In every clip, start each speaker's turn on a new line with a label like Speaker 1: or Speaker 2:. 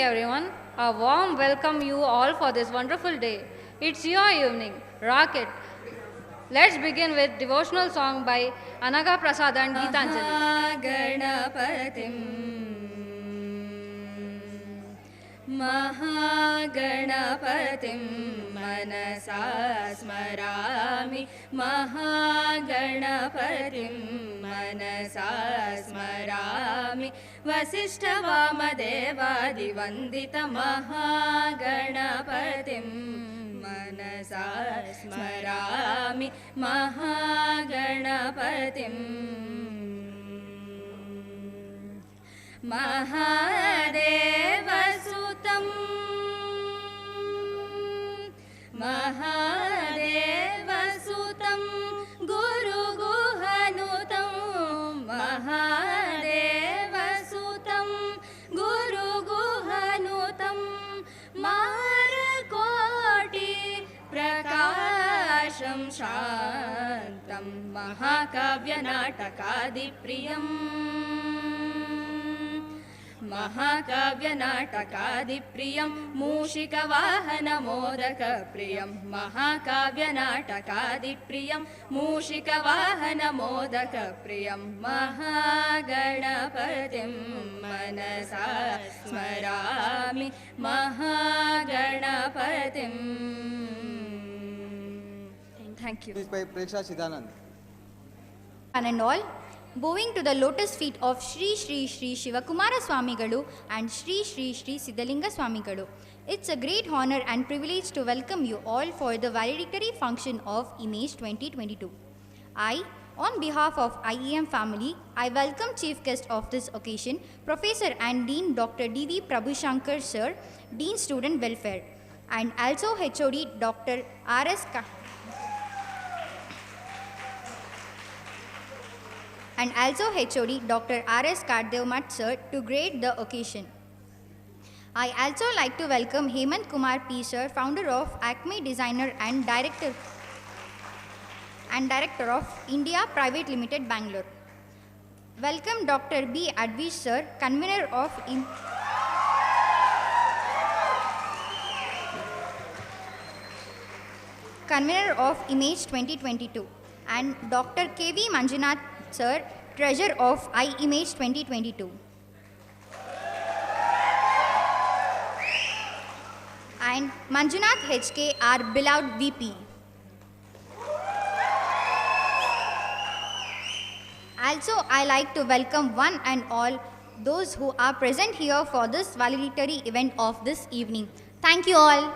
Speaker 1: everyone. A warm welcome you all for this wonderful day. It's your evening. Rock it. Let's begin with devotional song by Anaga Prasad and Geetanjali.
Speaker 2: महागणपतिं मनसा स्मरामि महागणपतिं मनसा स्मरामि वसिष्ठवामदेवादिवन्दितमहागणपतिं मनसा स्मरामि महागणपतिं महादेवसुतं महादेवसुतं गुरुगुहनुतं महादेवसुतं गुरुगुहनुतं मारकोटि प्रकाशं शान्तं महाकाव्यनाटकादिप्रियम् महाकाव्यनाटकादिप्रियं मूषिकवाहनमोदकप्रियं महाकाव्यनाटकादिप्रियं मूषिकवाहनमोदकप्रियं महागणपतिं मनसा स्मरामि महागणपतिं
Speaker 3: Thank you.
Speaker 4: By Preksha Siddhanand.
Speaker 3: And all, bowing to the lotus feet of Shri Shri Shri Shivakumara Swamigalu and Shri Shri Shri Siddhalinga Swamigalu. It's a great honor and privilege to welcome you all for the valedictory function of Image 2022. On behalf of IEM family, I welcome Chief Guest of this occasion, Professor and Dean Dr. D.V. Prabhushankar Sir, Dean Student Welfare, and also HOD Dr. R.S. and also HOD Dr. R.S. Kardevmat Sir to grade the occasion. I also like to welcome Hemant Kumar P. Sir, founder of Acme Designer and Director of India Private Limited, Bangalore. Welcome Dr. B. Advish Sir, convener of Image 2022, and Dr. K.V. Manjunath Sir, Treasurer of iImage 2022. And Manjunath HK, our beloved VP. Also, I like to welcome one and all those who are present here for this valedictory event of this evening. Thank you all.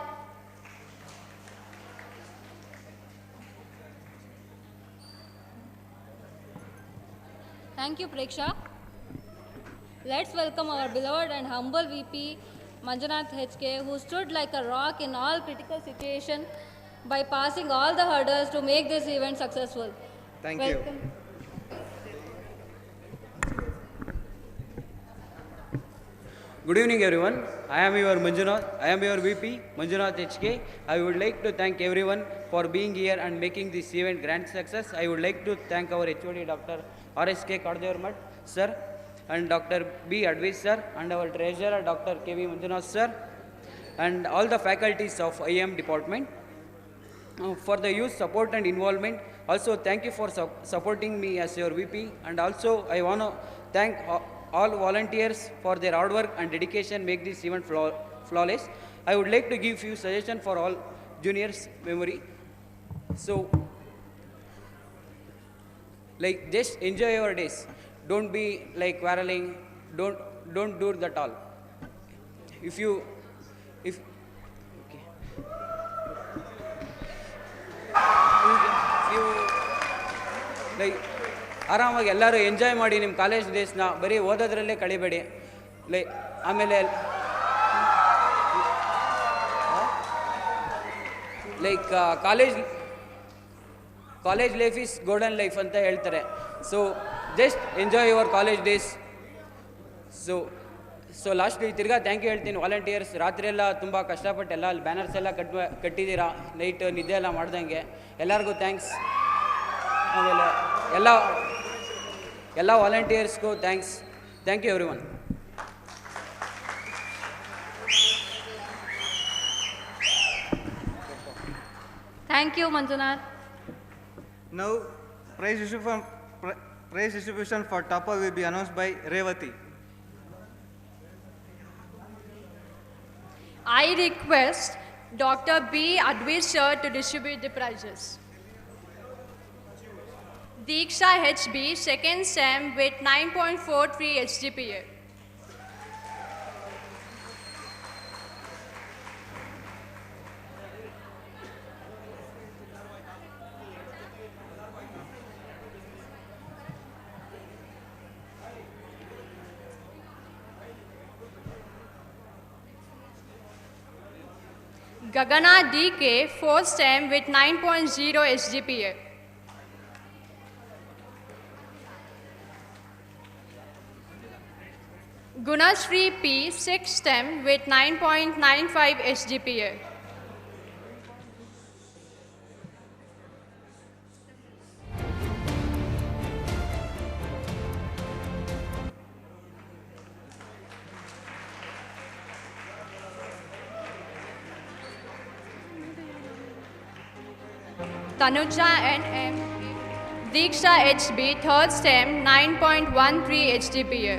Speaker 1: Thank you, Preksha. Let's welcome our beloved and humble VP, Manjunath HK, who stood like a rock in all critical situations by passing all the hurdles to make this event successful.
Speaker 4: Thank
Speaker 1: Welcome.
Speaker 4: you.
Speaker 5: Good evening, everyone. I am your VP, Manjunath HK. I would like to thank everyone for being here and making this event grand success. I would like to thank our HOD Dr. R.S.K. Kardevmat Sir and Dr. B. Advish Sir and our Treasurer Dr. K.V. Manjunath Sir and all the faculties of IM department for the youth support and involvement. Also, thank you for supporting me as your VP, and also I want to thank all volunteers for their hard work and dedication make this event flawless. I would like to give few suggestions for all juniors memory. So, like, just enjoy your days. Don't be like quarreling. Don't do that all. Okay. Like, ಆರಾಮಾಗಿ ಎಲ್ಲರೂ enjoy ಮಾಡಿ ನಿಮ್ಮ college ಡೇಸ್ನ ಬರೀ ಓದೋದ್ರಲ್ಲೇ ಕಳಿಬೇಡಿ. ಆಮೇಲೆ college life is golden life ಅಂತ ಹೇಳ್ತಾರೆ. So just enjoy your college days. So last ತಿರ್ಗಾ thank you ಹೇಳ್ತೀನಿ ವಾಲಂಟಿಯರ್ಸ್. ರಾತ್ರಿ ಎಲ್ಲ ತುಂಬ ಕಷ್ಟಪಟ್ಟು ಎಲ್ಲ ಅಲ್ಲಿ ಬ್ಯಾನರ್ಸ್ ಎಲ್ಲ ಕಟ್ಟಿದ್ದೀರಾ, ನೈಟ್ ನಿದ್ದೆ ಎಲ್ಲ ಮಾಡ್ದಂಗೆ ಎಲ್ಲರಿಗೂ ಥ್ಯಾಂಕ್ಸ್. ಆಮೇಲೆ ಎಲ್ಲ ವಾಲಂಟಿಯರ್ಸ್ಗೂ thanks. Thank you everyone.
Speaker 1: Thank you, Manjunath.
Speaker 4: Now, prize distribution for topper will be announced by Revati.
Speaker 6: I request Dr. B. Advir sir to distribute the prizes. Diksha HB, second SEM with 9.43 HGPA. Gagana DK, fourth SEM with 9.0 SGPA. Gunashree P, sixth STEM with 9.95 SGPA. Tanuja NM, Diksha HB, third STEM, 9.13 HGPA.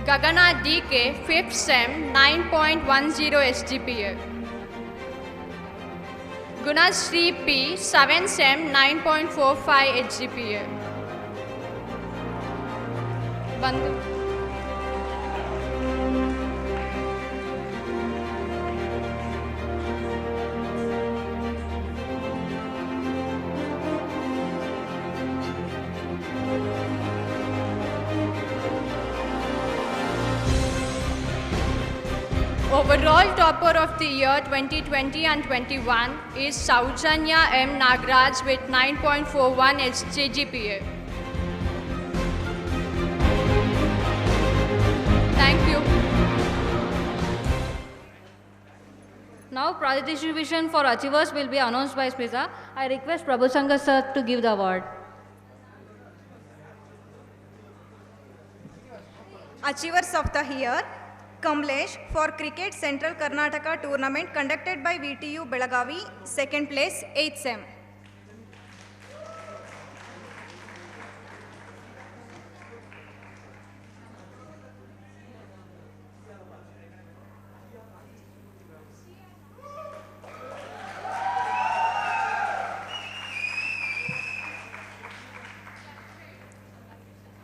Speaker 6: Gagana DK, fifth STEM, 9.10 SGPA. Gunashree P, seventh SEM, 9.45 HGPA. Bandhu. Overall topper of the year 2020 and 21 is Saujanya M. Nagraj with 9.41 HGPA. Thank you.
Speaker 1: Now, prize distribution for achievers will be announced by Smita. I request Prabhu Sangha sir to give the award.
Speaker 7: Achievers of the Year, Kamlesh for Cricket Central Karnataka Tournament conducted by VTU Belagavi, second place, 8th SEM.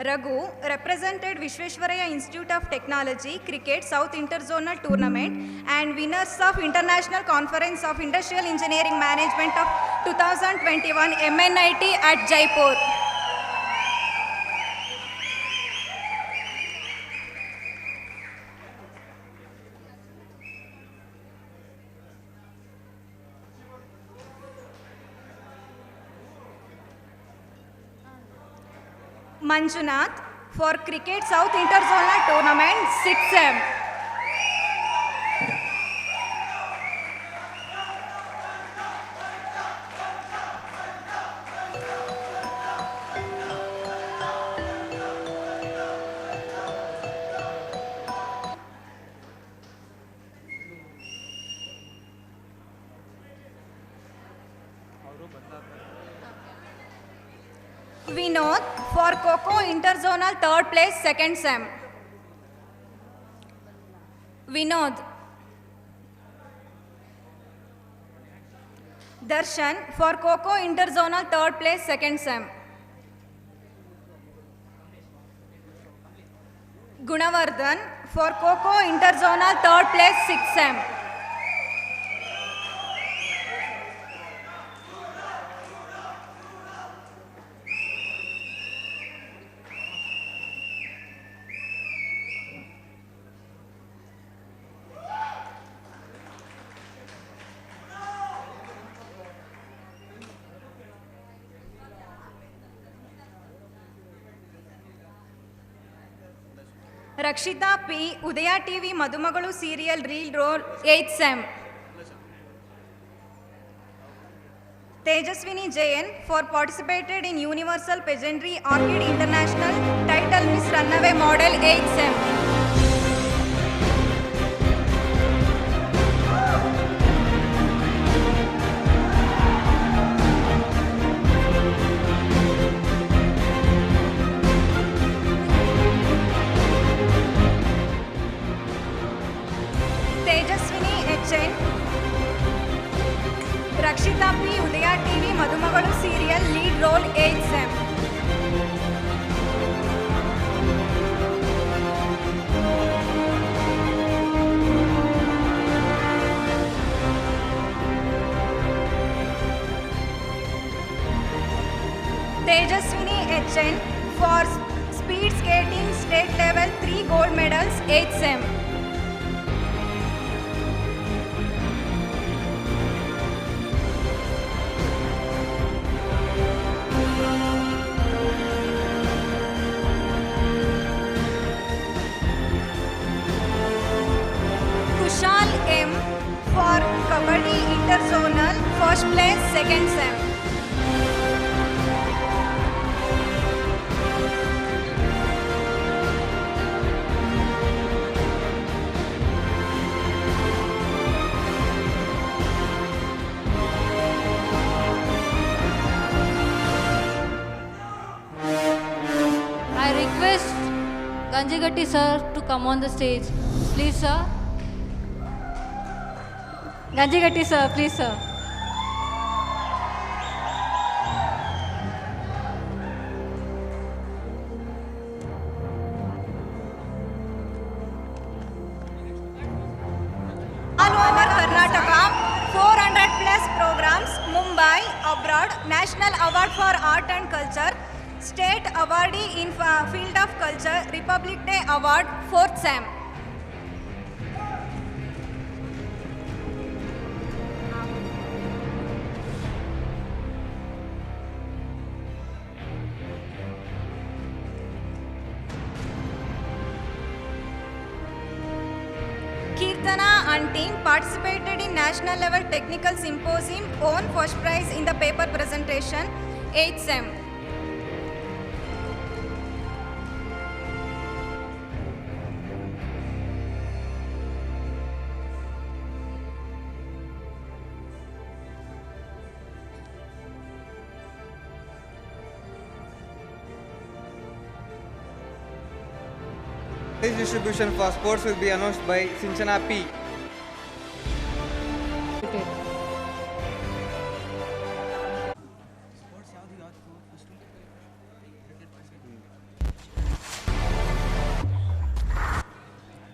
Speaker 7: Raghu represented Vishweshwaraya Institute of Technology Cricket South Interzonal Tournament and winners of International Conference of Industrial Engineering Management of 2021 MNIT at Jaipur. Manjunath for Cricket South Interzonal Tournament, 6th SEM. Vinod for Coco Interzonal, 3rd place, 2nd SEM. Vinod. Darshan for Coco Interzonal, 3rd place, 2nd SEM. Gunavardhan for Coco Interzonal, 3rd place, 6th SEM. Rakshita P, Udaya TV Madhumagalu serial reel role, 8th SEM. Tejaswini Jain for participated in Universal Pageantry Orchid International Title Miss Runaway Model 8th Sem. Tejaswini H.N. Rakshita P. Udaya TV Madhumagalu serial lead role 8th Sem. Tejaswini H.N. for speed skating state level 3 gold medals 8th Sem. Kushal M. for Kabaddi Interzonal first place 2nd Sem.
Speaker 1: I request Ganjigatti sir to come on the stage. Please, sir. Ganjigatti sir, please, sir.
Speaker 7: All over Karnataka, 400 plus programs, Mumbai, abroad, National Award for Art and Culture, State Awardee in Field of Culture, Republic Day Award, 4th Sem. Kirtana and team participated in national level technical symposium, won first prize in the paper presentation, 8th Sem.
Speaker 4: Prize distribution for sports will be announced by Sinchana P.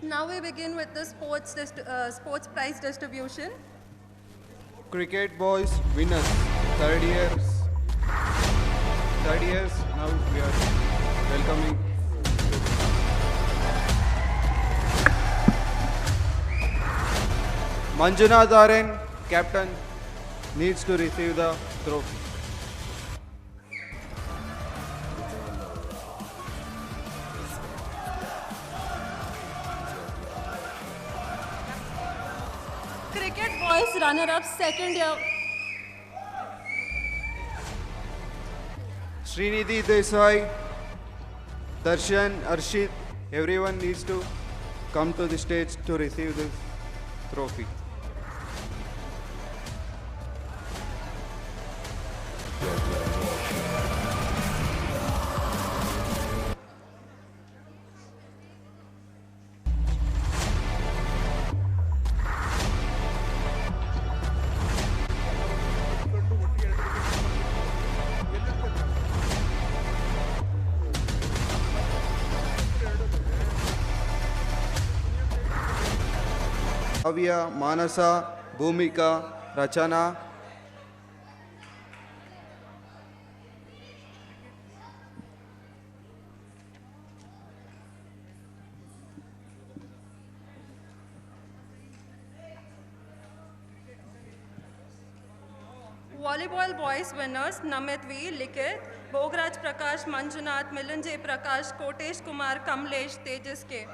Speaker 8: Now we begin with the sports prize distribution.
Speaker 9: Cricket boys winners, third years. Now we are welcoming. Manjunath Aren, captain, needs to receive the trophy.
Speaker 8: Cricket boys runner-up second year.
Speaker 9: Srinidhi Desai, Darshan, Arshit, everyone needs to come to the stage to receive this trophy. Kavya, Manasa, Bhumika, Rachana.
Speaker 8: Volleyball boys winners Namit V, Likit, Bograj Prakash, Manjunath, Milan J Prakash, Kotesh Kumar, Kamlesh, Tejas K.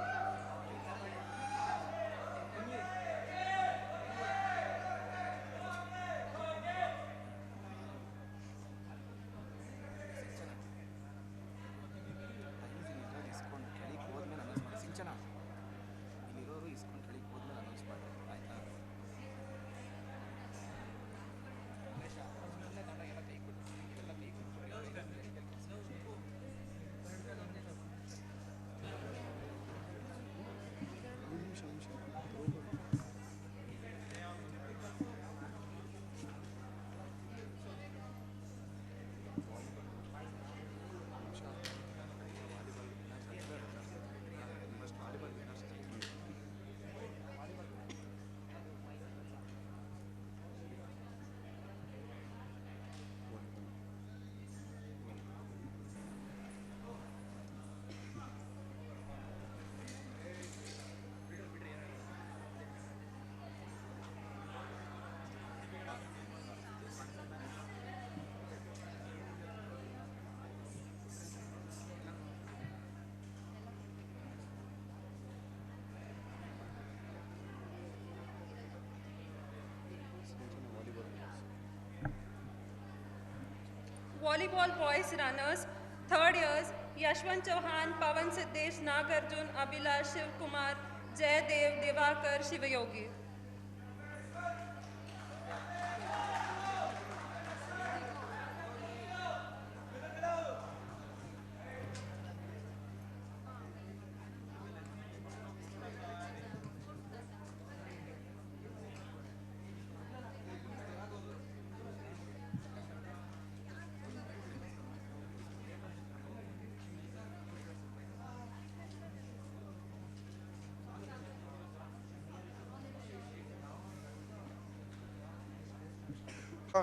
Speaker 8: Volleyball boys runners, third years, Yashwant Chauhan, Pavan Siddesh, Nagarjun, Abhilash, Shiv Kumar, Jaydev, Devakar, Shivayogi.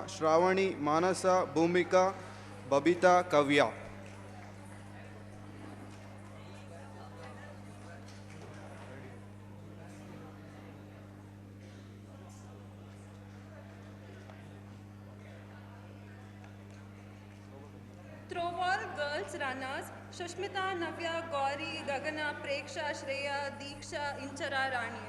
Speaker 9: Shravani, Manasa, Bhumika, Babita, Kavya.
Speaker 8: Throwball girls runners, Shushmita, Navya, Gauri, Gagana, Preksha, Shreya, Deeksha, Inchara, Rani.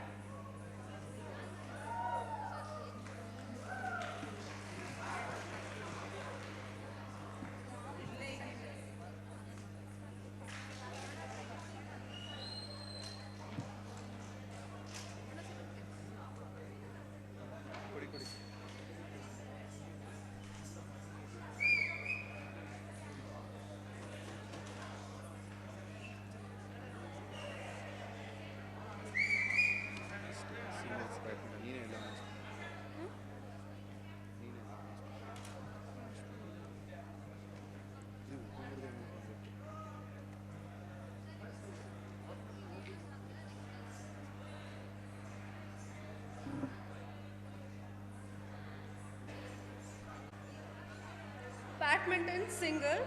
Speaker 8: Badminton single,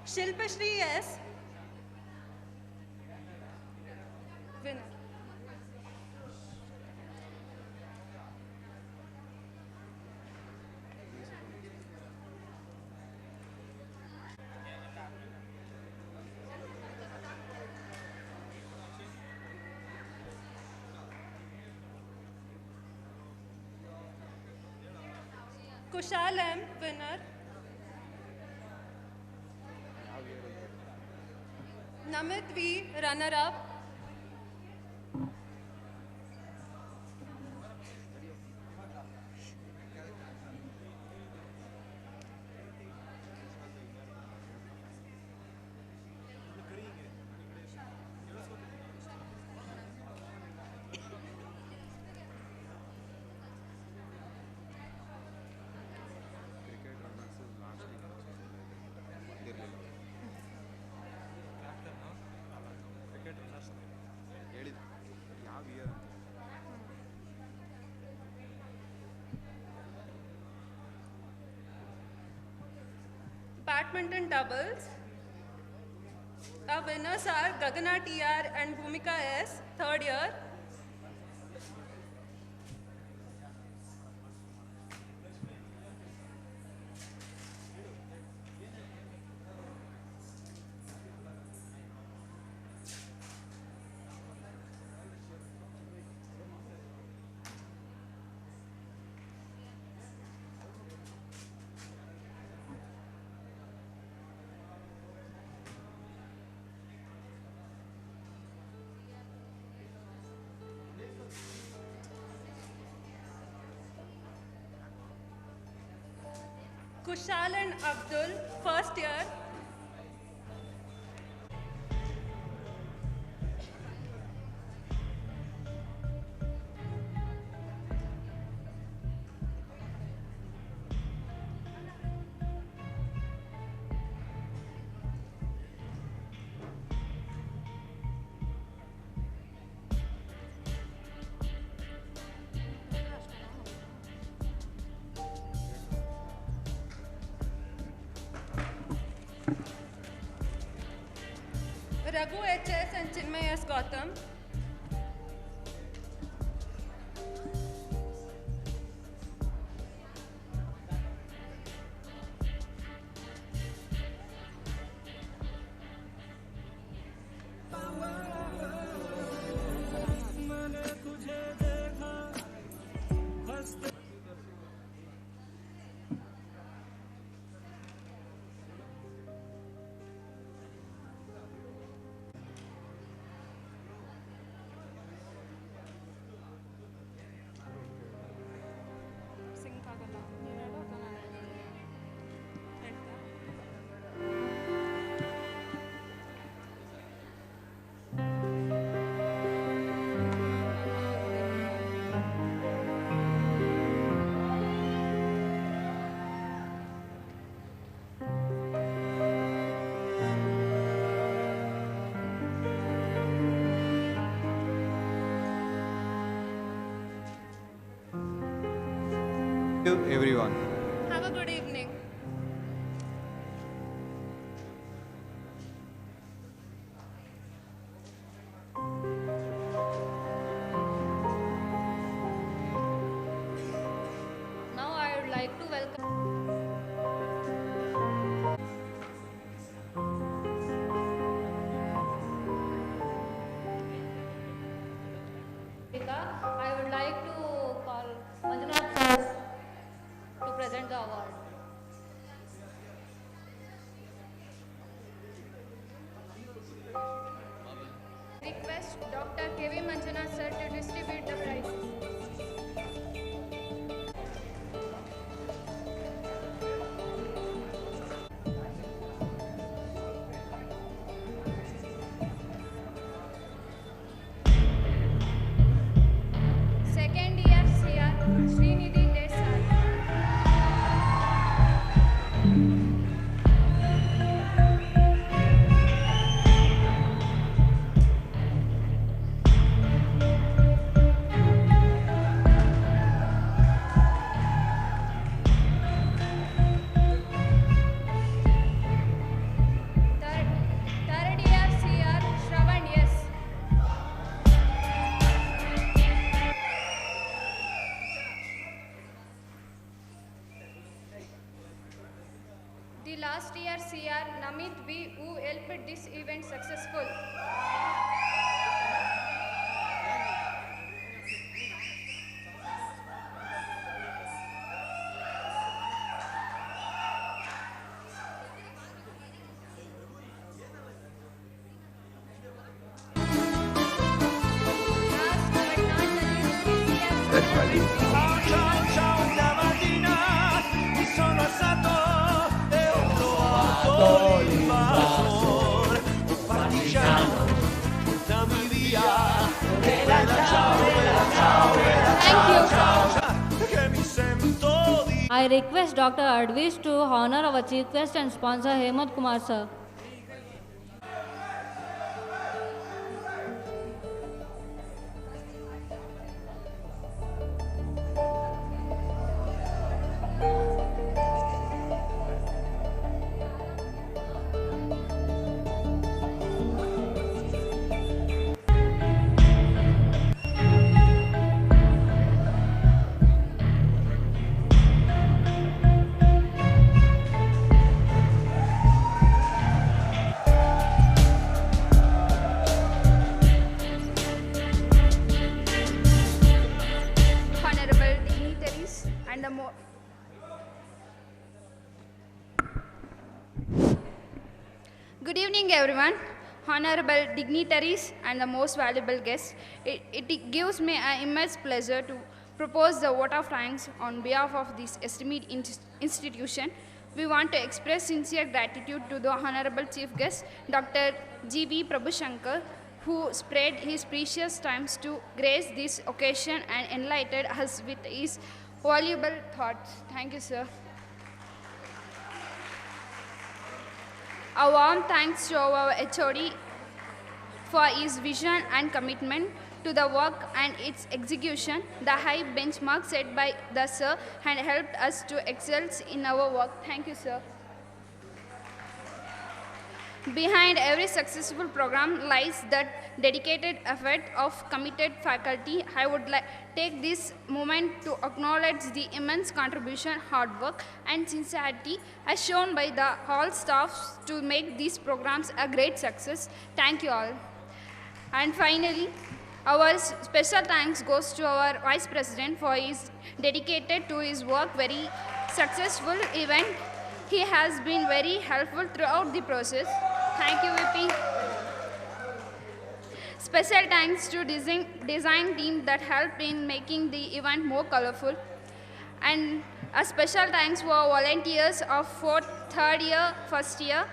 Speaker 8: Shilpashri S. Winner. Kushal M. Winner. Namit V. Runner-up. Badminton doubles. Our winners are Gagana TR and Bhumika S, third year. Kushal and Abdul, first year. Raghu HS and Chinmay S. Gautam.
Speaker 9: you, everyone.
Speaker 6: Have a good evening.
Speaker 1: Now I would like to welcome I would like to call Manjunath sir to present the award.
Speaker 6: Request Dr. K.V. Manjunath sir to distribute the prizes. Second year CR Srinidhi Desai. Third year CR Shravan yes. The last year CR Namit V who helped this event successful. Last but not the least, this year's
Speaker 10: Ciao ciao una mattina mi sono alzato e ho trovato l'invasor. Partigiano, portami via. Bella ciao, bella ciao, bella
Speaker 1: Thank you.
Speaker 10: ciao, che mi sento di
Speaker 1: I request Dr. Advis to honor our chief guest and sponsor Hemant Kumar sir.
Speaker 6: honorable dignitaries and the Good evening everyone, honorable dignitaries and the most valuable guests. It gives me an immense pleasure to propose the vote of thanks on behalf of this esteemed institution. We want to express sincere gratitude to the honorable chief guest, Dr. G.B. Prabhushankar, who spared his precious times to grace this occasion and enlightened us with his valuable thoughts. Thank you, sir. A warm thanks to our HOD for his vision and commitment to the work and its execution. The high benchmark set by the sir had helped us to excel in our work. Thank you, sir. Behind every successful program lies that dedicated effort of committed faculty. I would take this moment to acknowledge the immense contribution, hard work, and sincerity as shown by the hall staffs to make these programs a great success. Thank you all. And finally, our special thanks goes to our Vice President for his dedicated to his work, very successful event. He has been very helpful throughout the process. Thank you, VP. Special thanks to design team that helped in making the event more colorful. And a special thanks for volunteers of fourth, third year, first year.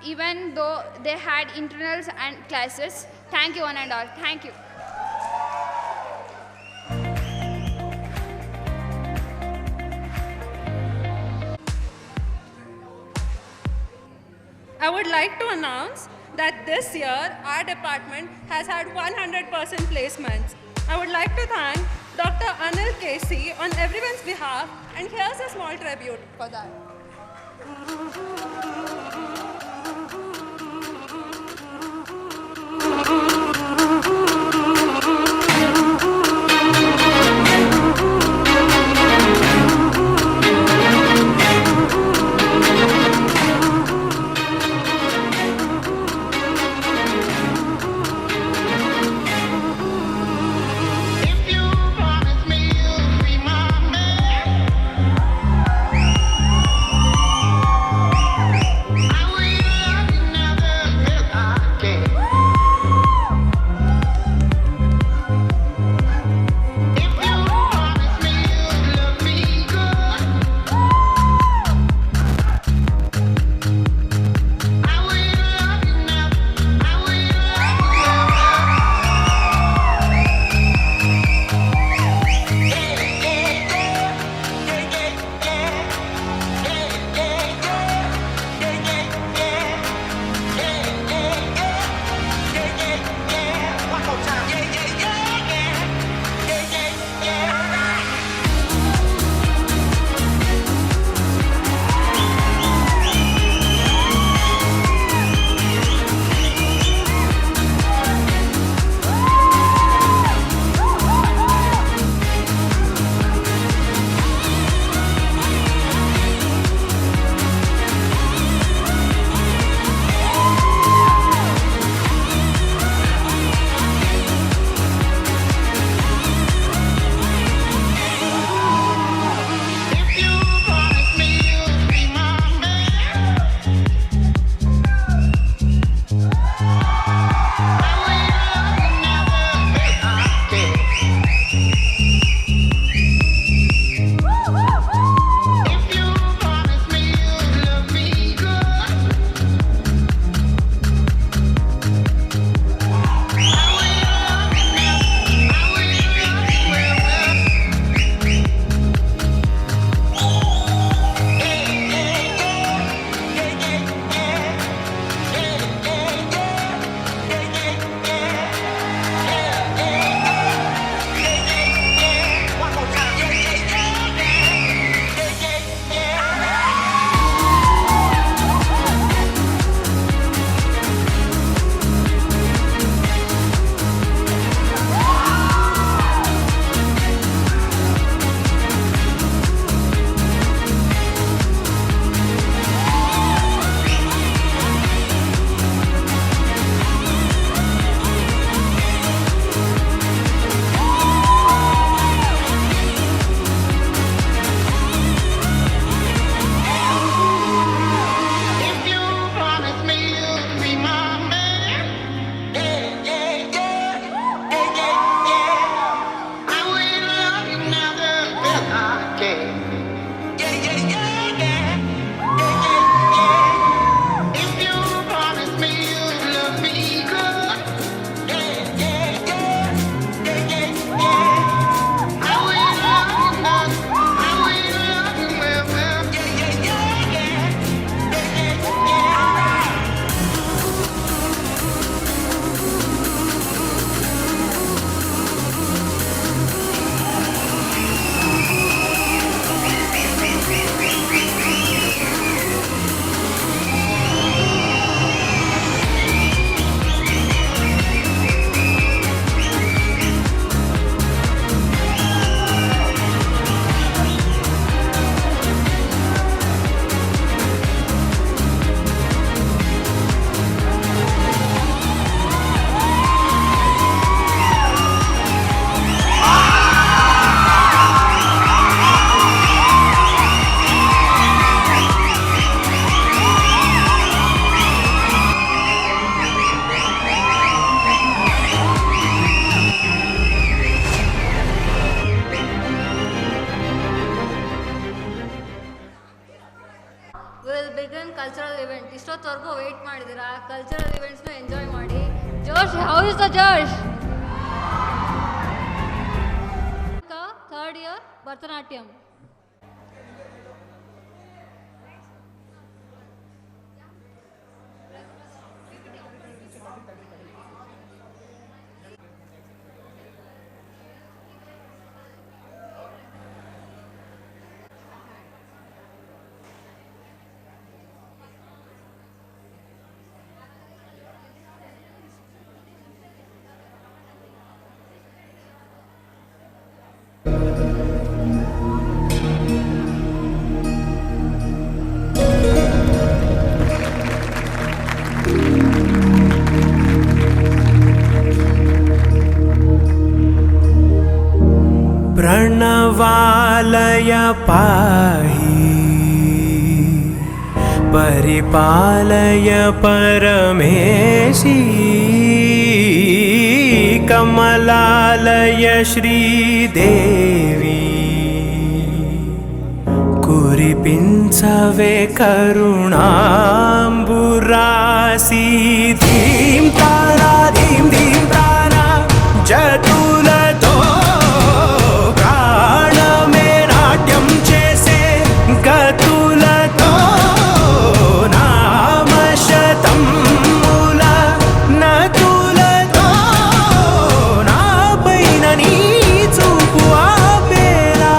Speaker 6: Even though they had internals and classes. Thank you one and all. Thank you.
Speaker 8: I would like to announce that this year our department has had 100% placements. I would like to thank Dr. Anil Casey on everyone's behalf, and here's a small tribute for that.
Speaker 1: ಇಷ್ಟೊತ್ತವರೆಗೂ wait ಮಾಡಿದ್ದೀರಾ, cultural ಇವೆಂಟ್ಸ್ನ enjoy ಮಾಡಿ. Josh, how is the josh? Third year Bharatanatyam.
Speaker 10: प्रणवालय पाहि परिपालय परमेशी कमलालय श्रीदेवी कुरिपिंचवे करुणांबुरासी धीं तारा धीं धीं तारा जतुलतो प्राणमे नाट्यं चेसे गतुलतो नामशतं मूल नतुलतो नापैन नी చూపు ఆపేలా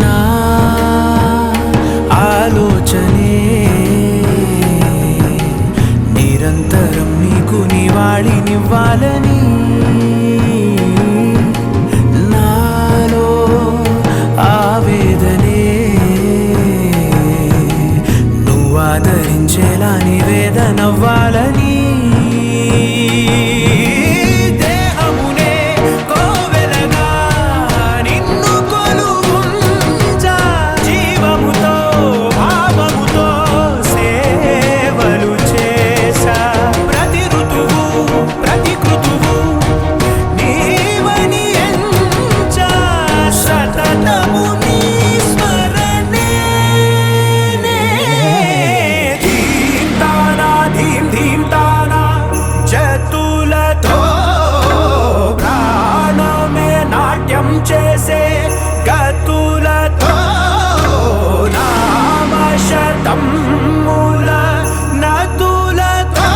Speaker 10: నా ఆలోచనే నిరంతరం నీకు నివాళినివ్వాలని నాలో ఆవేదనే నువ్వు ఆదరించేలా నివేదనవ్వాలని దేహమునే కోవెలగా నిన్ను కొలువుంచా జీవముతో భావముతో సేవలు చేసా ప్రతి ఋతువు ప్రతి కృతువు నీవని ఎంచా సతతము నీ స్మరణే ధీం తానా ధీం ధీం తానా జతులతో ప్రాణమే నాట్యం చేసే గతులతో నామశతం మూల నతులతో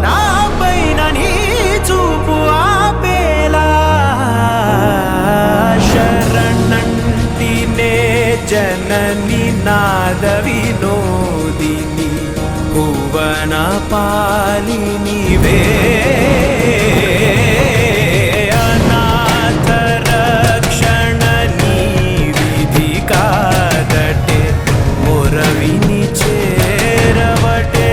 Speaker 10: నాపైన నీ చూపు ఆపేలా శరణంటినే జనని నాద వినోదిని భువన పాలినివే అనాథ రక్షణ నీ విధి కాదటే మొరవిని చేరవటే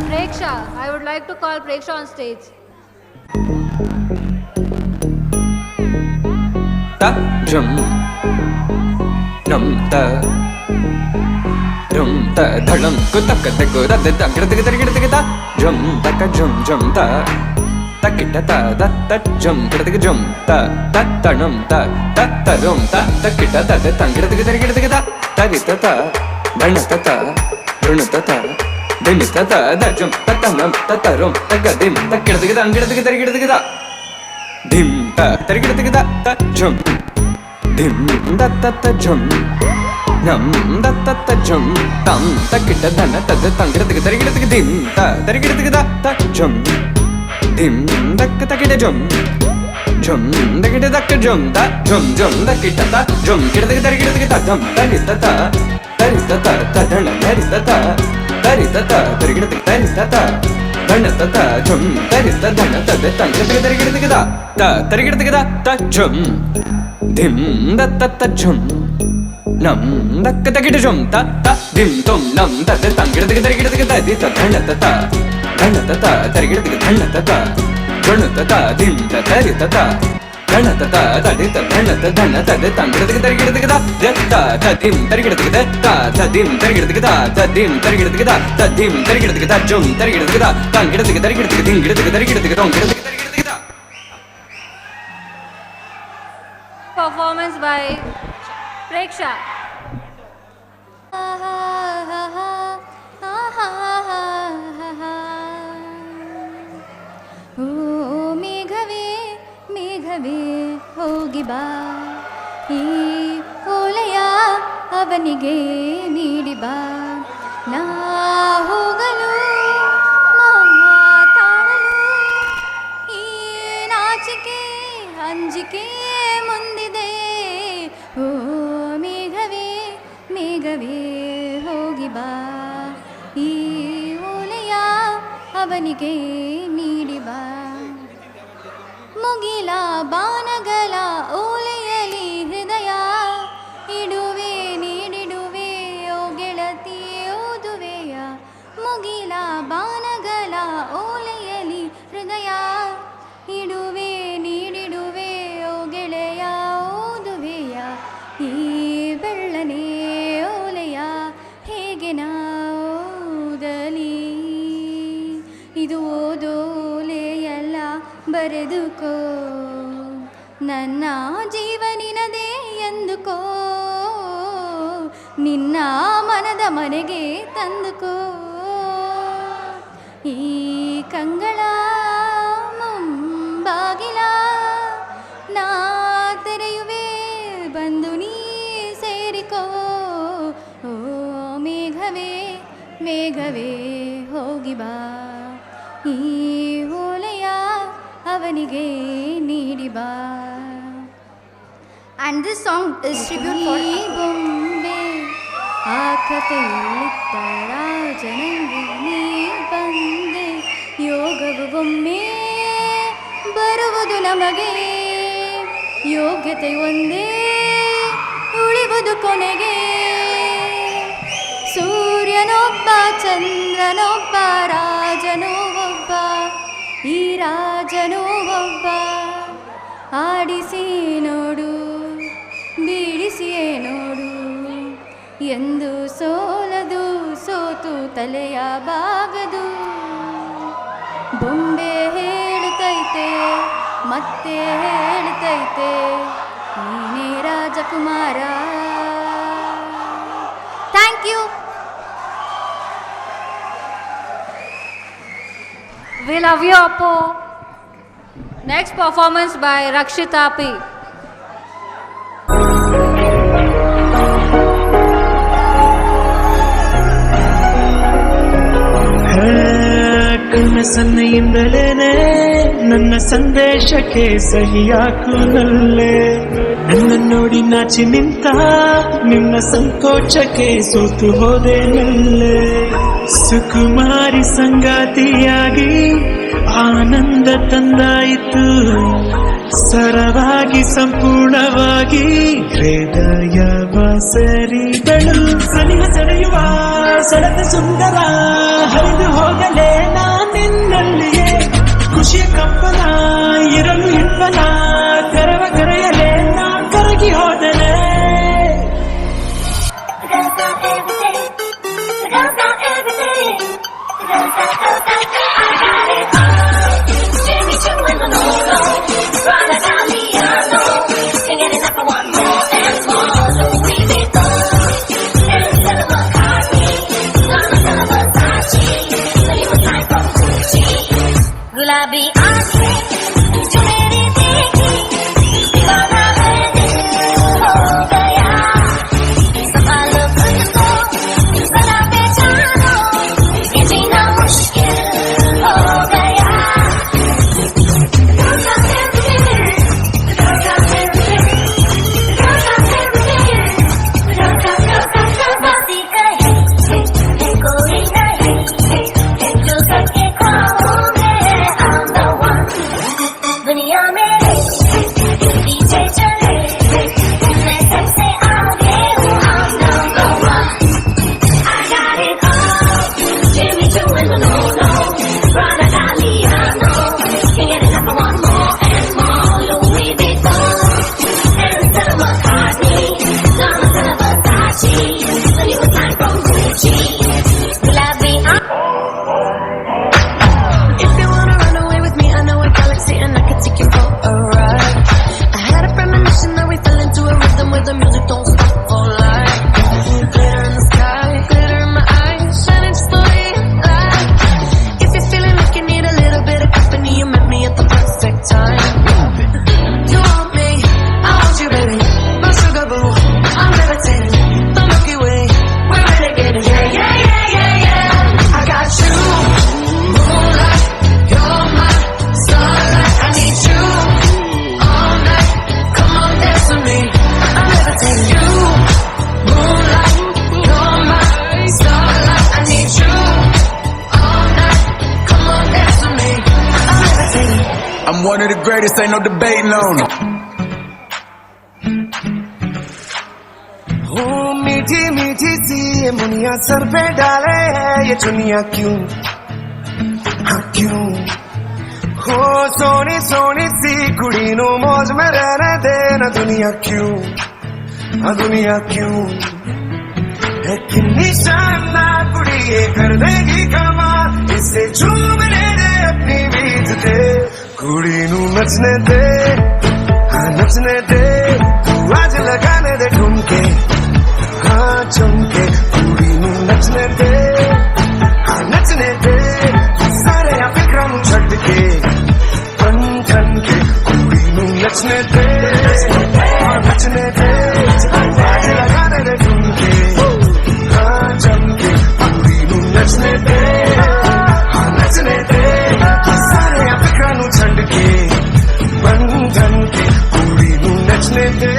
Speaker 1: Preksha, I would like to call Preksha on stage.
Speaker 11: Ta jum nam ta rum ta dhalam kutak te gura de ta gida gida gida gida jum ta ka jum jum ta ta kita ta da ta jum gida jum ta ta nam ta rum ta kita ta de ta gida gida gida gida ta rita ta dana ta ta runa ta ta dini ta ta da jum ta nam ta rum ta ga dim ta gida gida gida dim ta gida gida ta jum dim da ta jum nam da ta jum tam ta kita dana ta de tang gida gida dim ta gida ta jum dim da kita jum jum da kita jum da jum da kita ta jum gida gida jum ta rita ta dana rita ta rita ta gida rita ta dana ta jum rita dana ta de tang gida gida ta gida ta jum dim da ta jum nam da kita jum ta dim tum nam da de tang gida rita ta dana ta gida dana ta jana ta dim ta rita ta dana ta da de ta dana ta de tang gida ta dim gida ta dim gida ta dim gida ta dim gida jum gida tang gida dim gida tong gida.
Speaker 1: Performance by Preksha.
Speaker 3: ಓ ಮೇಘವೇ ಮೇಘವೇ ಹೋಗಿ ಬಾ, ಈ ಓಲೆಯ ಅವನಿಗೆ ನೀಡಿ ಬಾ, ನಾ ಹೋಗಲು ಮಾತಾಡಲು ಈ ನಾಚಿಕೆ ಅಂಜಿಕೆ ಮುಂದಿದೆ. ಓ ಮೇಘವೇ ಮೇಘವೇ ಹೋಗಿ ಬಾ, ಈ ಓಲೆಯ ಅವನಿಗೆ ನೀಡಿ ಬಾ. ಮುಗಿಲ ಬಾನಗಲ ಓಲೆಯಲಿ ಹೃದಯ ಇಡುವೆ ನೀಡಿಡುವೆ ಓ ಗೆಳತಿ ಓದುವೆಯ. ಮುಗಿಲ ಬಾನಗಲ ಓಲೆಯಲಿ ಹೃದಯ ಇಡುವೆ ನೀಡಿಡುವೆ ಓ ಗೆಳೆಯ ಓದುವೆಯ. ಈ ಬೆಳ್ಳನೆ ಓಲೆಯ ಹೇಗೆ ನಾ ಓದಲಿ, ಇದು ಓದೋಲೆಯಲ್ಲ ಬರೆದುಕೋ, ನನ್ನ ಜೀವನಿನದೇ ಎಂದುಕೋ, ನಿನ್ನ ಮನದ ಮನೆಗೆ ತಂದುಕೋ. ಈ ಕಂಗಳ ಮುಂಬಾಗಿಲ ನಾ ತೆರೆಯುವೆ, ಬಂದು ನೀ ಸೇರಿಕೋ. ಓ ಮೇಘವೇ ಮೇಘವೇ ಹೋಗಿ ಬಾ, ಈ ಓಲೆಯ ಅವನಿಗೆ ನೀಡಿ ಬಾ. And this song is tribute for ಬೊಂಬೆ ಆ ಕಥೆಯಲ್ಲಿತ್ತ ರಾಜನಿಗೆ ನೀ ಬಂದೆ. ಯೋಗವು ಒಮ್ಮೆ ಬರುವುದು ನಮಗೆ, ಯೋಗ್ಯತೆ ಒಂದೇ ಉಳಿವುದು ಕೊನೆಗೆ. ಸೂರ್ಯನೊಬ್ಬ ಚಂದ್ರನೊಬ್ಬ ರಾಜನೂ ಒಬ್ಬ, ಈ ರಾಜನೂ ಒಬ್ಬ. ಆಡಿಸಿ ನೋಡು ಬೀಳಿಸಿಯೇ ನೋಡು, ಎಂದು ಸೋಲದು ಸೋತು ತಲೆಯ ಬಾಗದು. ಬೊಂಬೆ ಹೇಳುತ್ತೈತೆ ಮತ್ತೆ ಹೇಳುತ್ತೈತೆ, ನೀನೇ ರಾಜಕುಮಾರ. Thank you.
Speaker 1: We love you, Appo. Next performance by Rakshita P.
Speaker 10: ಕನಸನ್ನೆಯಿಂದಲೇನೆ ನನ್ನ ಸಂದೇಶಕ್ಕೆ ಸಹಿಯಾಕುನಲ್ಲೇ, ನನ್ನ ನೋಡಿ ನಾಚಿ ನಿಂತ ನಿನ್ನ ಸಂಕೋಚಕ್ಕೆ ಸೋತು ಹೋದೆನಲ್ಲೇ. ಸುಕುಮಾರಿ ಸಂಗಾತಿಯಾಗಿ ಆನಂದ ತಂದಾಯಿತು, ಸರವಾಗಿ ಸಂಪೂರ್ಣವಾಗಿ ಹೃದಯ ಸರಿದಳು. ಸನಿಹ ಸೆಳೆಯುವ ಸೆಳೆದ ಸುಂದರ ಹರಿದು ಹೋಗಲೇ ನಾನಿನ್ನಲ್ಲಿಯೇ, ಖುಷಿಯ ಕಂಪನ ಇರಲು ಇಲ್ವನ ಕರವ ಕರೆಯಲೇ ನಾ ಕರಗಿ ಹೋದನೆ.
Speaker 12: Like
Speaker 10: I'm one of the greatest, ain't no debating on it. हो मीठी मीठी सी ये मुनिया सर पे डाले है ये चुनिया क्यों, हाँ क्यों। हो सोनी सोनी सी कुड़ी नो मौज में रहने देना दुनिया क्यों, हाँ दुनिया क्यों। है कितनी शानदार कुड़ी ये कर देगी कमाल, इसे झूमने दे अपनी बीच दे, कुड़ी नू नचने दे, हाँ नचने दे, तू आज लगाने दे ठुमके, हाँ झुमके, कुड़ी नू नचने दे, हाँ नचने दे, सारे यहाँ फिक्रा नू छड़ के, बन ठन के, कुड़ी नू नचने दे, हाँ नचने दे, आज लगाने दे ठुमके, हाँ झुमके, कुड़ी नू नचने दे, हाँ नचने दे, सारे यहाँ फिक्रा नू छड़ के, बन ठन के, कुड़ी नू नचने दे।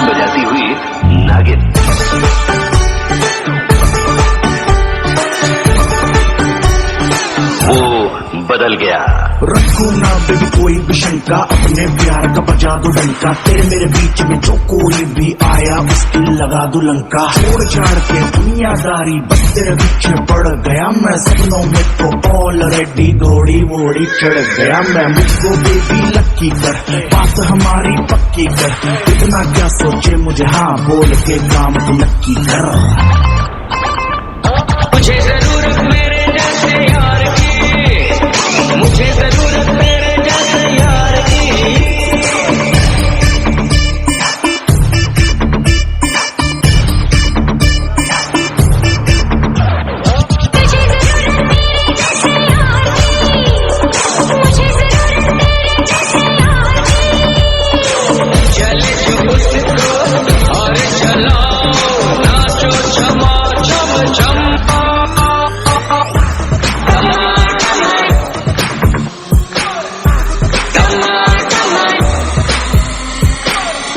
Speaker 12: बजाती हुई नागिन वो बदल गया।
Speaker 10: रखो ना बेबी कोई भी शंका, अपने प्यार का बजा दो डंका, तेरे मेरे बीच में जो कोई भी आया उसकी लगा दो लंका। छोड़ छाड़ के दुनियादारी बस तेरे बीच में पड़ गया मैं, सपनों में तो ऑलरेडी घोड़ी वोड़ी चढ़ गया मैं। मुझको बेबी लक्की कर, बात हमारी पक्की कर, इतना क्या सोचे मुझे हाँ बोल के काम तो नक्की कर।
Speaker 12: मुझे जरूरत मेरे जैसे यार की, मुझे जरूरत मेरे जैसे यार की। चले जो मुझको और चलाओ, नाचो छमा छम छम।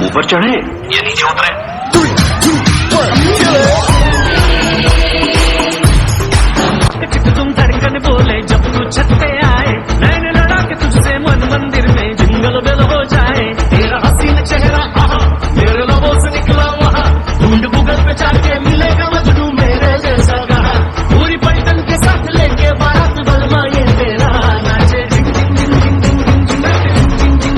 Speaker 12: ऊपर चढ़े या नीचे उतरे।
Speaker 10: तुम धड़कन बोले जब तू छत पे आए, नैन लड़ा के तुझसे मन मंदिर में जिंगल बेल हो जाए। तेरा हसीन चेहरा आहा मेरे लबों से निकला वहाँ, ढूंढ गूगल पे जाके मिलेगा मजनू मेरे जैसा कहा। पूरी पलटन के साथ लेके बारात बलमा ये तेरा नाचे झिंग झिंग झिंग झिंग झिंग झिंग झिंग झिंग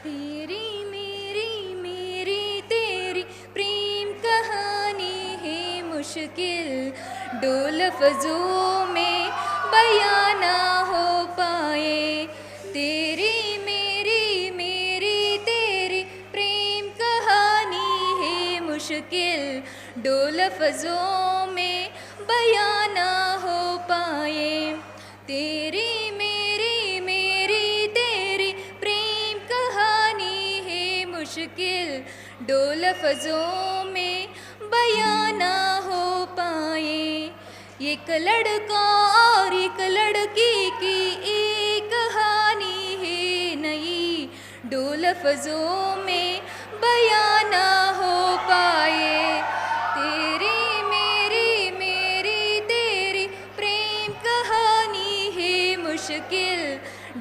Speaker 1: तेरी मेरी मेरी तेरी प्रेम कहानी है मुश्किल, दो लफ्ज़ों में बयां ना हो पाए। तेरी मेरी मेरी तेरी प्रेम कहानी है मुश्किल, दो लफ्ज़ों में बयां ना हो पाए। तेरी मेरी मेरी तेरी प्रेम कहानी है मुश्किल, दो लफ्ज़ों में बयां ना हो पाए। एक लड़का और एक लड़की की एक कहानी है नई, दो लफ्ज़ों में बयां ना हो पाए। तेरी मेरी मेरी तेरी प्रेम कहानी है मुश्किल,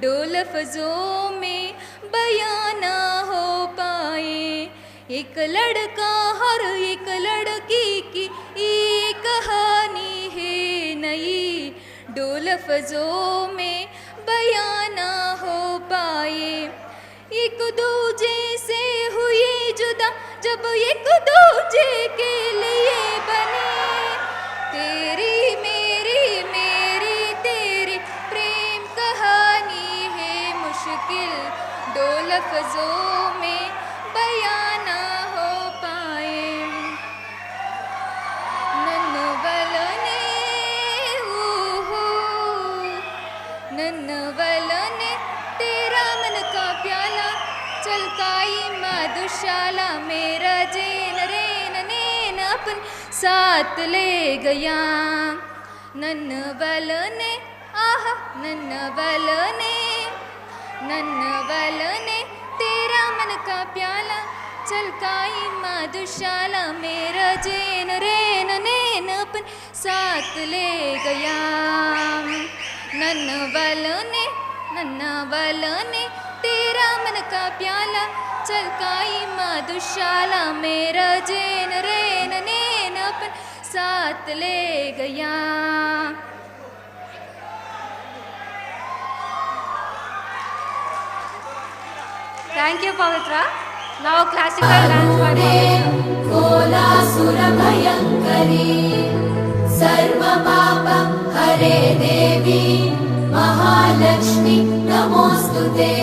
Speaker 1: दो लफ्ज़ों में बयां ना हो पाए। एक लड़का और एक लड़की की एक कहानी है नई, दो लफ्ज़ों में बयां ना हो पाए। एक दूजे से हुए जुदा जब एक दूजे के लिए बने। तेरी मेरी मेरी तेरी प्रेम कहानी है मुश्किल, दो लफ्ज़ों में बयां ना हो पाए। नन्नू चलकाई मधुशाला मेरा जेन रेन नैन अपन साथ ले गया नन्न बल ने आह नन्न बल ने तेरा मन का प्याला चलकाई मधुशाला मेरा जेन रेन नैन अपन साथ ले गया नन्न बल ने तेरा मन का प्याला चलकाई मधुशाला मेरा जेन रेन नैन अपन साथ ले गया. Thank you, Pavitra. Now classical dance party.
Speaker 13: Kolasur भयंकरी सर्व पाप हरे देवी महालक्ष्मी नमोस्तुते.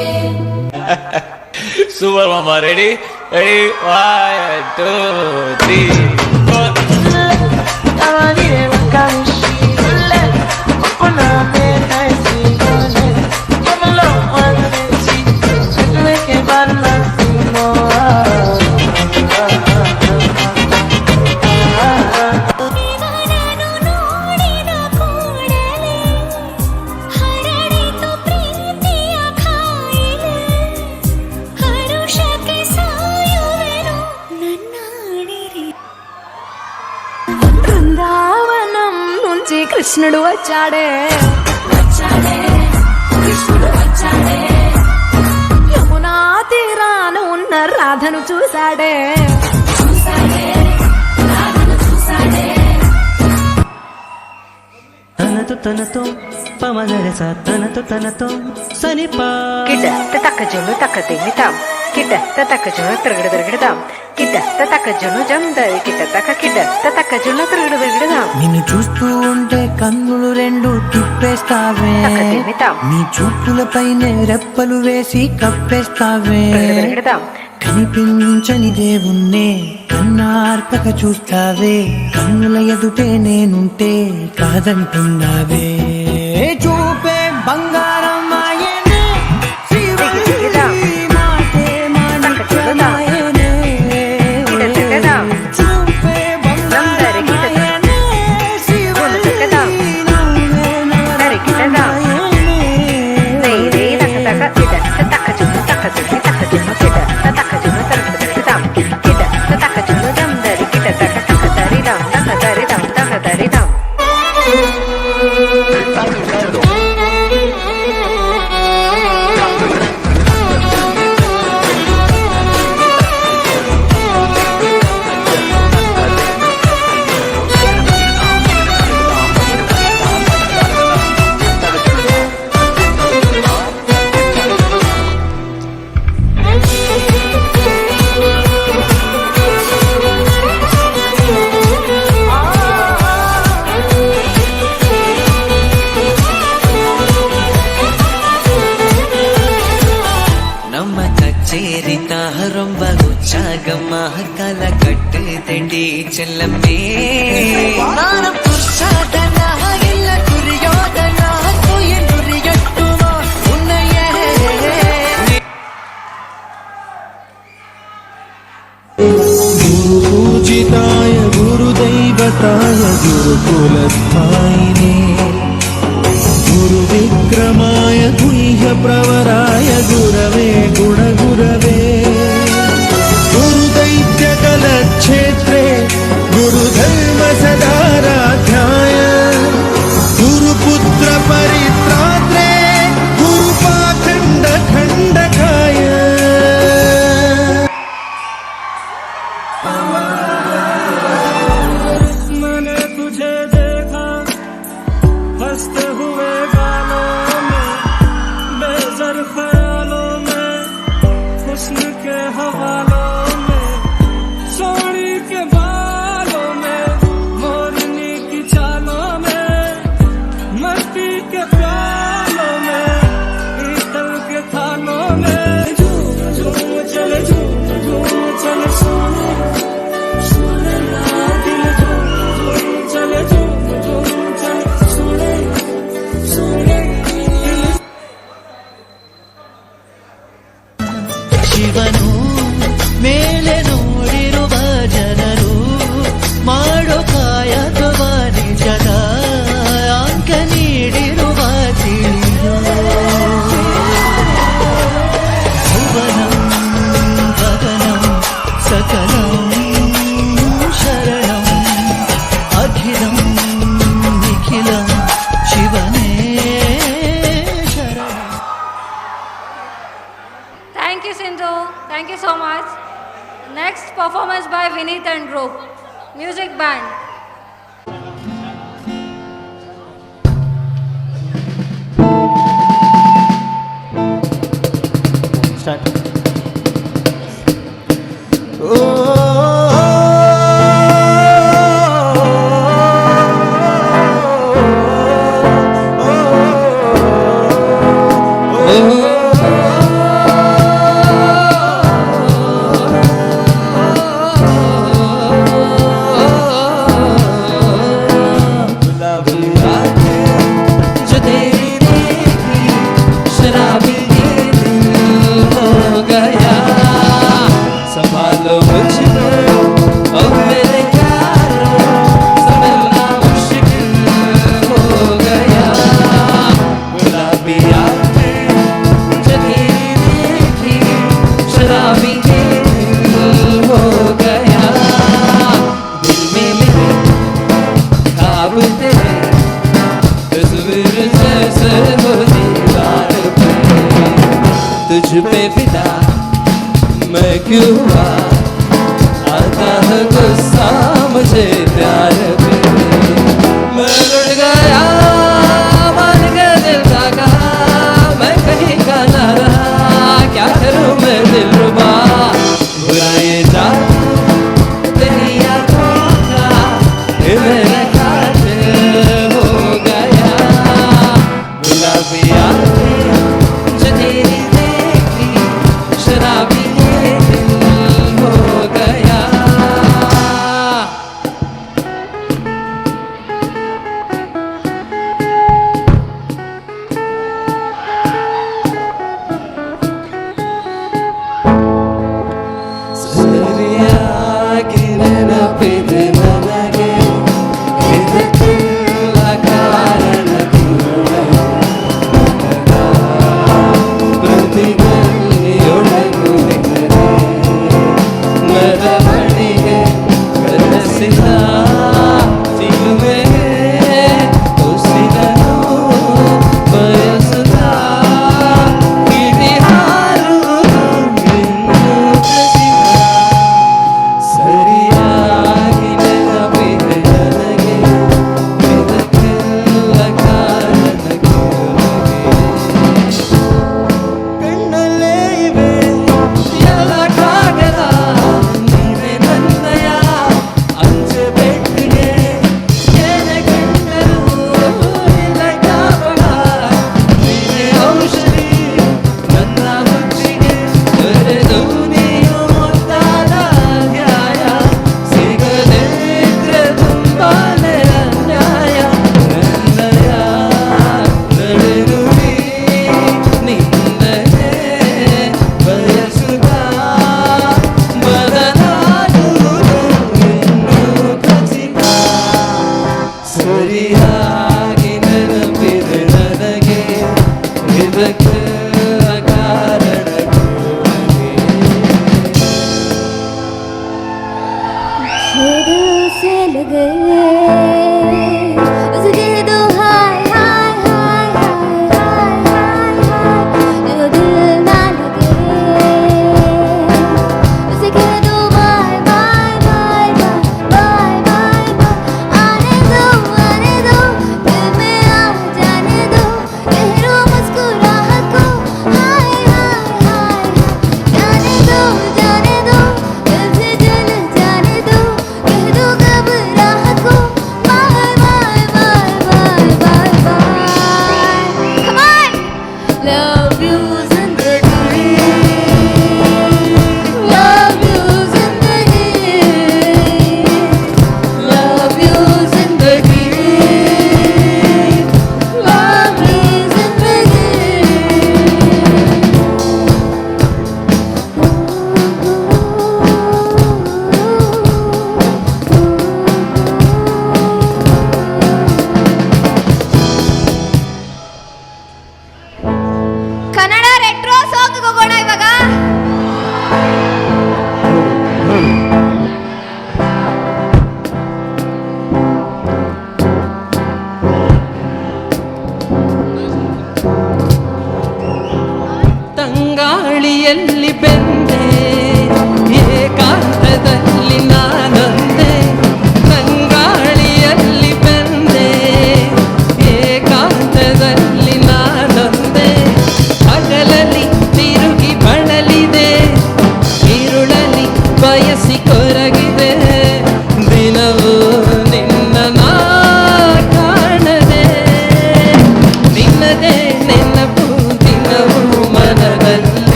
Speaker 12: Super Mama, ready? Ready? 1, 2,
Speaker 14: Brindavanam నుంచి కృష్ణుడు వచ్చాడే యమునా తీరాన ఉన్న రాధను చూశాడే
Speaker 15: తనతో పమగరస తనతో సనిపా
Speaker 16: కిడ్డ తక్క జును తక్క తింగితాం కిడ్డ తక్క జును తిరగడదాం కిడ్డ తక్క జును జందరి కిడ్డ తక్క జును తిరగడదాం.
Speaker 15: నిన్ను చూస్తూ ఉంటే కన్నులు రెండు తిప్పేస్తావే నీ చూపులపైనే రెప్పలు వేసి కప్పేస్తావే కనిపించని దేవుణ్ణే కన్నార్పక చూస్తావే కన్నుల ఎదుటే నేనుంటే కాదంటున్నావే చూపే బంగారం మాయనే ரொம்ப உற்சாகமாக கல கட்டு தண்டி செல்லமே நானும் புருஷாதனா இல்ல துரியோதனா கோயில் துரியட்டுமா உன்னையே
Speaker 10: पूजिताय गुरुदैवताय गुरुकुलस्थायिने गुरुविक्रमाय गुह्यप्रवराय गुरवे गुणगुरवे गुरुदैत्यकलक्षेत्रे गुरुधर्मसदाराध्याय गुरुपुत्रपरित्रात्रे गुरुपाखण्डखण्डकाय
Speaker 12: मैंने तुझे देखा हंसते हुए गालों में बेज़र ख्यालों में हुस्न के हवालों में सोनी के बालों में मोरनी की चालों में मस्ती के प्यालों में पीतल के थानों में झूम झूम चले सोने
Speaker 10: शिवनु
Speaker 15: ಮೇಲೆ ನೋಡಿರುವ ಜನರು ಮಾಡೋ ಕಾಯಕವ ನಿಜದ ಅಂಕ ನೀಡಿರುವ ತಿಳಿಯೋ ಭುವನಂ ಗಗನಂ ಸಕಲಂ ಶರಣಂ ಅಖಿಲಂ ನಿಖಿಲಂ ಶಿವನೇ ಶರಣಂ.
Speaker 1: Thank you, Sindhu. Thank you so much. Next performance by Vineet and group. Music band.
Speaker 15: Start. तुझ पे फिदा मैं क्यों हुआ आता है गुस्सा मुझे प्यार पे मैं लुट गया मान गया दिल का कहा मैं कहीं का ना रहा क्या करूं मैं दिलरुबा बुरा ये जादू तेरी आँखों का ये मेरा कातिल हो गया गुलाबी आँखें जो तेरी शराबी ये दिल हो गया.
Speaker 13: जाने दो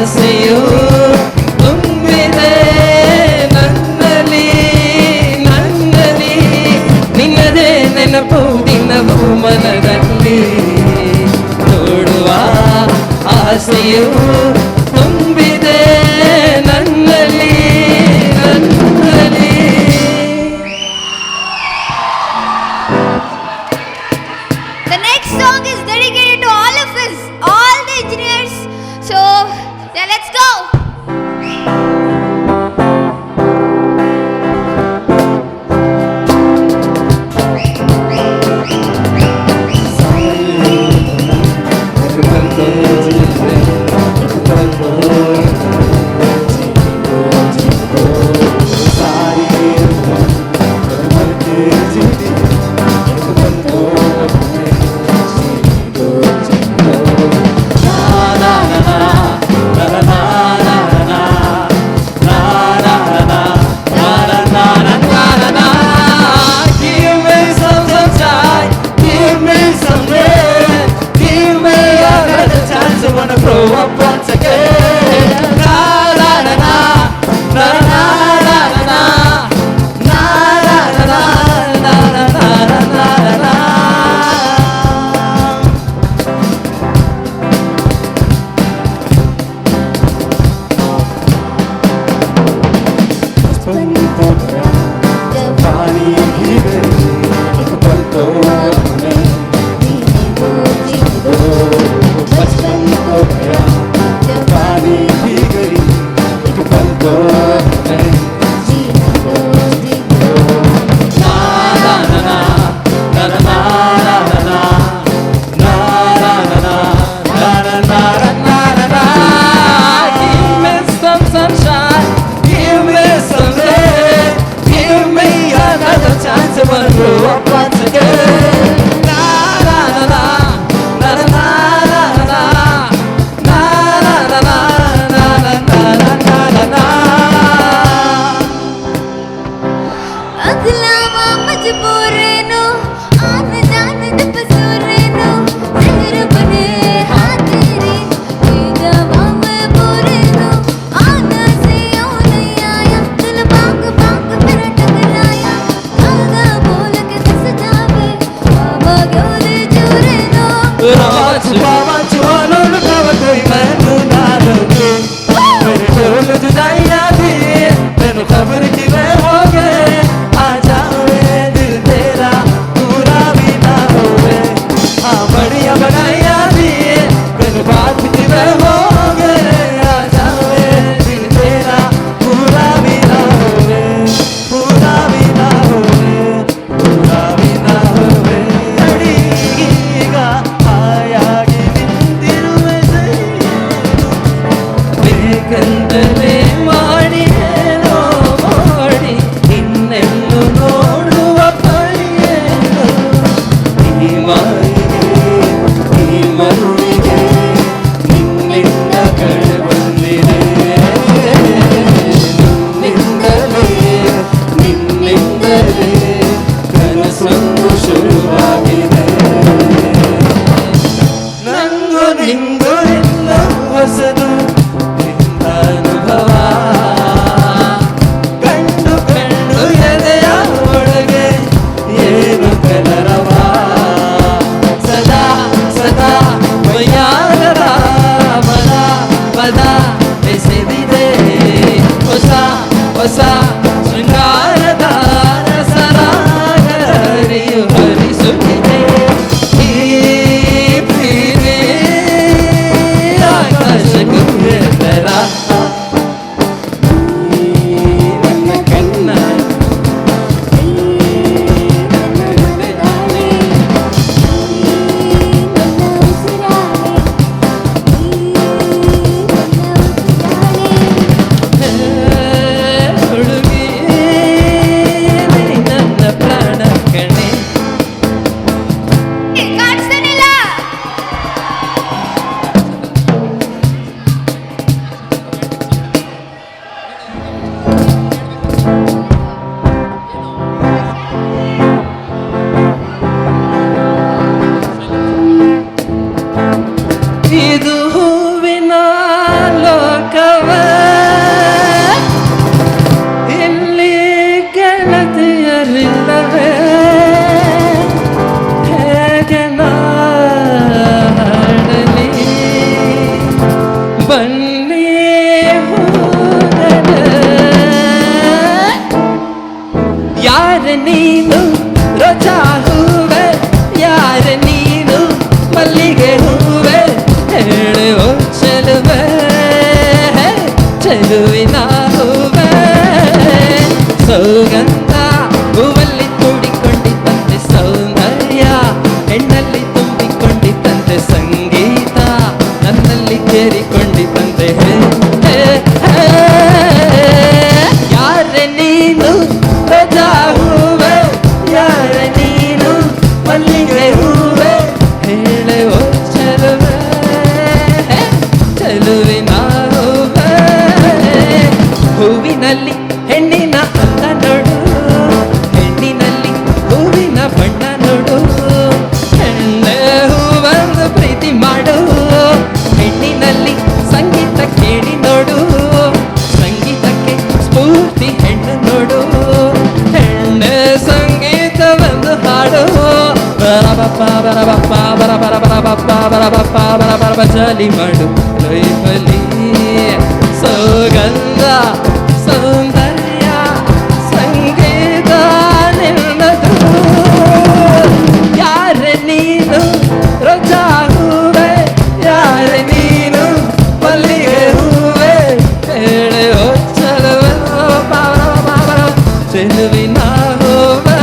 Speaker 15: ಆಸೆಯು ತುಂಬಿದೆ ನನ್ನಲ್ಲಿ ನನ್ನಲ್ಲಿ ನಿನ್ನದೇ ನೆನಪು ದಿನವೂ ಮನದಲ್ಲಿ ನೋಡುವ ಆಸೆಯು ತುಂಬಿದೆ ನನ್ನಲ್ಲಿ ನನ್ನಲ್ಲಿ.
Speaker 3: The next song is dedicated to all of us, all the engineers. So, yeah, let's go.
Speaker 15: ಹುಡುಗಿ ಹೋಗನ ಯಾರ ನೀನು ರೋಜಾ ಹೂವೆ ಯಾರ ನೀನು ಮಲ್ಲಿಗೆ ಹೂವೆ ಹೇಳುವ ಚೆಲುವೆ ಚೆಲುವಿನ ಹೂವೆ ಸೌಗಂಧ ಹೂವಲ್ಲಿ ತೂಡಿಕೊಂಡಿದ್ದಂತೆ ಸೌಂದರ್ಯ ಹೆಣ್ಣಲ್ಲಿ ತುಂಬಿಕೊಂಡಿದ್ದಂತೆ ಸಂಗೀತ ನನ್ನಲ್ಲಿ ಸೇರಿಕೊಂಡಿದ್ದಂತೆ ಯಾರ ನೀನು ರೋಜಾ ಹೂವೆ ಯಾರ ನೀನು ಮಲ್ಲಿಗೆ ಹೂವೆ ಹೇಳುವ ಚೆಲುವೆ ಚೆಲುವಿನ ಹೂವೆ ಹೂವಿನಲ್ಲಿ ಹೆಣ್ಣಿನ ಅಂದ ನೋಡು ಹೆಣ್ಣಿನಲ್ಲಿ ಹೂವಿನ ಬಣ್ಣ ನೋಡು ಹೆಣ್ಣೆ ಹೂವಂದು ಪ್ರೀತಿ ಮಾಡು ಹೆಣ್ಣಿನಲ್ಲಿ ಸಂಗೀತ ಕೇಳಿ ನೋಡು ಸಂಗೀತಕ್ಕೆ ಸ್ಫೂರ್ತಿ ಹೆಣ್ಣು ನೋಡು ಹೆಣ್ಣೆ ಸಂಗೀತವೆಂದು ಹಾಡು ಬರಬಪ್ಪ ಬರಬಪ್ಪ ಬರ ಬರಬಪ್ಪ ಬರಬಪ್ಪ ಬರ ಜಲಿ ಮಾಡು ಲೈಫಲ್ಲಿ ಸೌಗಂಧ ಸೌಂದರ್ಯ ಸಂಗೀತ ನಿನ್ನದು ಯಾರ ನೀನು ರೋಜಾ ಹೂವೆ ಯಾರ ನೀನು ಮಲ್ಲಿಗೆ ಹೂವೆ ಹೇಳುವ ಚೆಲುವೆ ಚೆಲುವಿನ ಹೂವೆ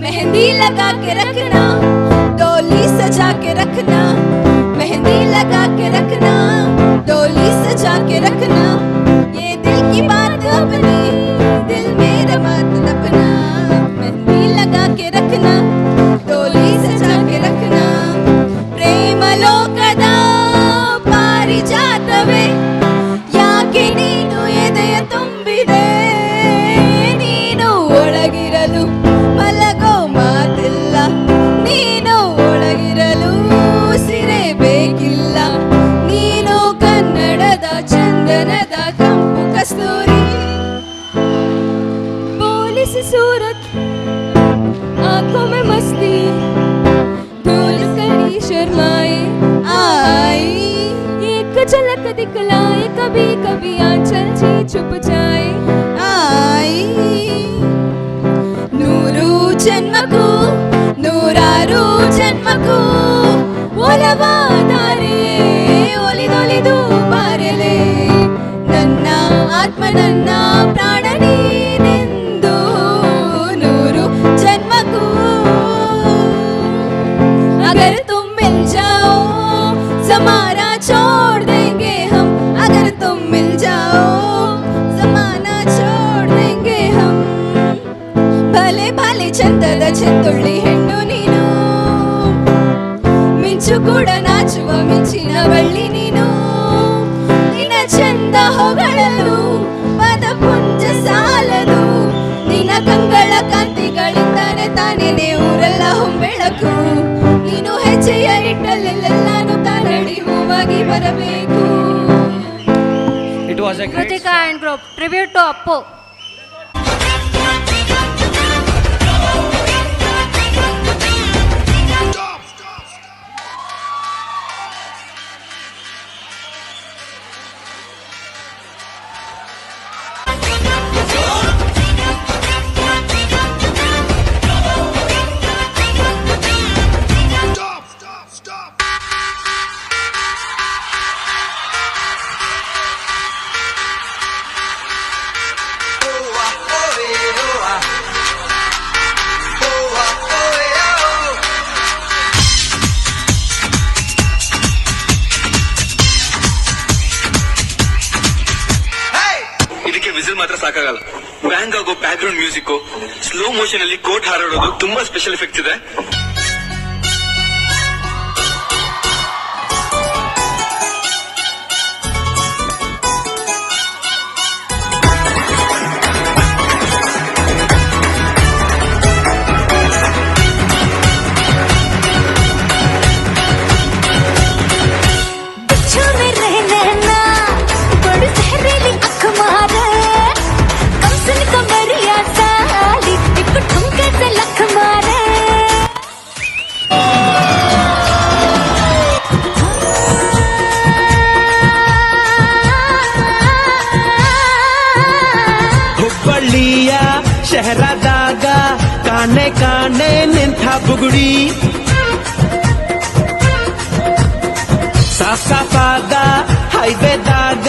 Speaker 13: मेहंदी लगा के रखना, डोली सजा के रखना, मेहंदी लगा के रखना, डोली सजा के रखना, ये दिल की बात अपनी दिल में रमा अपना। सी सूरत, आंखों में मस्ती, भूल करी शर्माए आई, एक झलक दिखलाए, कभी कभी आंचल जी छुप जाए आई. नूरू जन्मकू नूरारू जन्मकू ಒಲವಾದರೆ ಒಲಿದೊಲಿದು ಬಾರಲೆ, ನನ್ನ ಆತ್ಮ ನನ್ನ ಪ್ರಾಣ ನೀನೆಂದು ನೂರು ಜನ್ಮಕ್ಕೂ. अगर तुम मिल जाओ ज़माना छोड़ देंगे हम, अगर तुम मिल जाओ ज़माना छोड़ देंगे हम. भले भले ಚಂದದ ಚೆತ್ತುಳ್ಳಿ ಹೆಣ್ಣು ನೀನು, ಮಿಂಚು ಕೂಡ ನಾಚುವ ಮಿಂಚಿನ ಬಳ್ಳಿ ನೀನು, ನಿನ್ನ ಚಂದ ಹೊಗಳಲು ಪದ ಪುಂಜ ಸಾಲದು, ನಿನ್ನ ಕಂಗಳ ಕಾಂತಿಗಳಿಂದಾನೆ ತಾನೇನೆ ಊರೆಲ್ಲ ಹೊಂಬೆಳಕು, ನೀನು ಹೆಜ್ಜೆಯ ಇಟ್ಟಲ್ಲೆಲ್ಲಾನು ತಾರಡಿ ಹೂವಾಗಿ ಬರಬೇಕು.
Speaker 5: It was a great
Speaker 1: Kritika and group tribute to Appu.
Speaker 17: ಇದಕ್ಕೆ ವಿಸಿಲ್ ಮಾತ್ರ ಸಾಕಾಗಲ್ಲ, ಬ್ಯಾಂಗ್ ಆಗೋ back ground music, slow motion ಅಲ್ಲಿ ಕೋಟ್ ಹಾರಾಡೋದು, ತುಂಬಾ ಸ್ಪೆಷಲ್ ಎಫೆಕ್ಟ್ಸ್ ಇದೆ.
Speaker 15: ಶಹರದಾಗ ಕಾಣೆ ಕಾಣೆ ನಿಂತ ಬುಗುಡಿ, ಸಾಫಾದ ಹೈವೇದಾಗ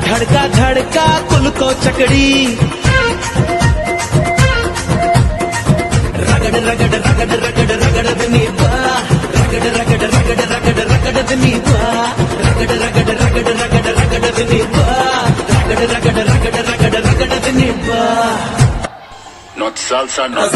Speaker 15: ಧಡ್ಕ ಧಡ್ಕ ಕುಲ್ಕೋ ಚಕಡಿ, ರಗಡ ರಗಡ ರಗಡ ರಗಡ ರಗಡದ ನೀವ, ರಗಡ ರಗಡ ರಗಡ ರಗಡ ರಗಡದ ನೀವ, ರಗಡ ರಗಡ ರಗಡ ರಗಡ ರಗಡದ ನೀವ, ರಗಡ ರಗಡ ರಗಡ ರಗಡ ರಗಡದ ನೀವ.
Speaker 17: Not salsa, not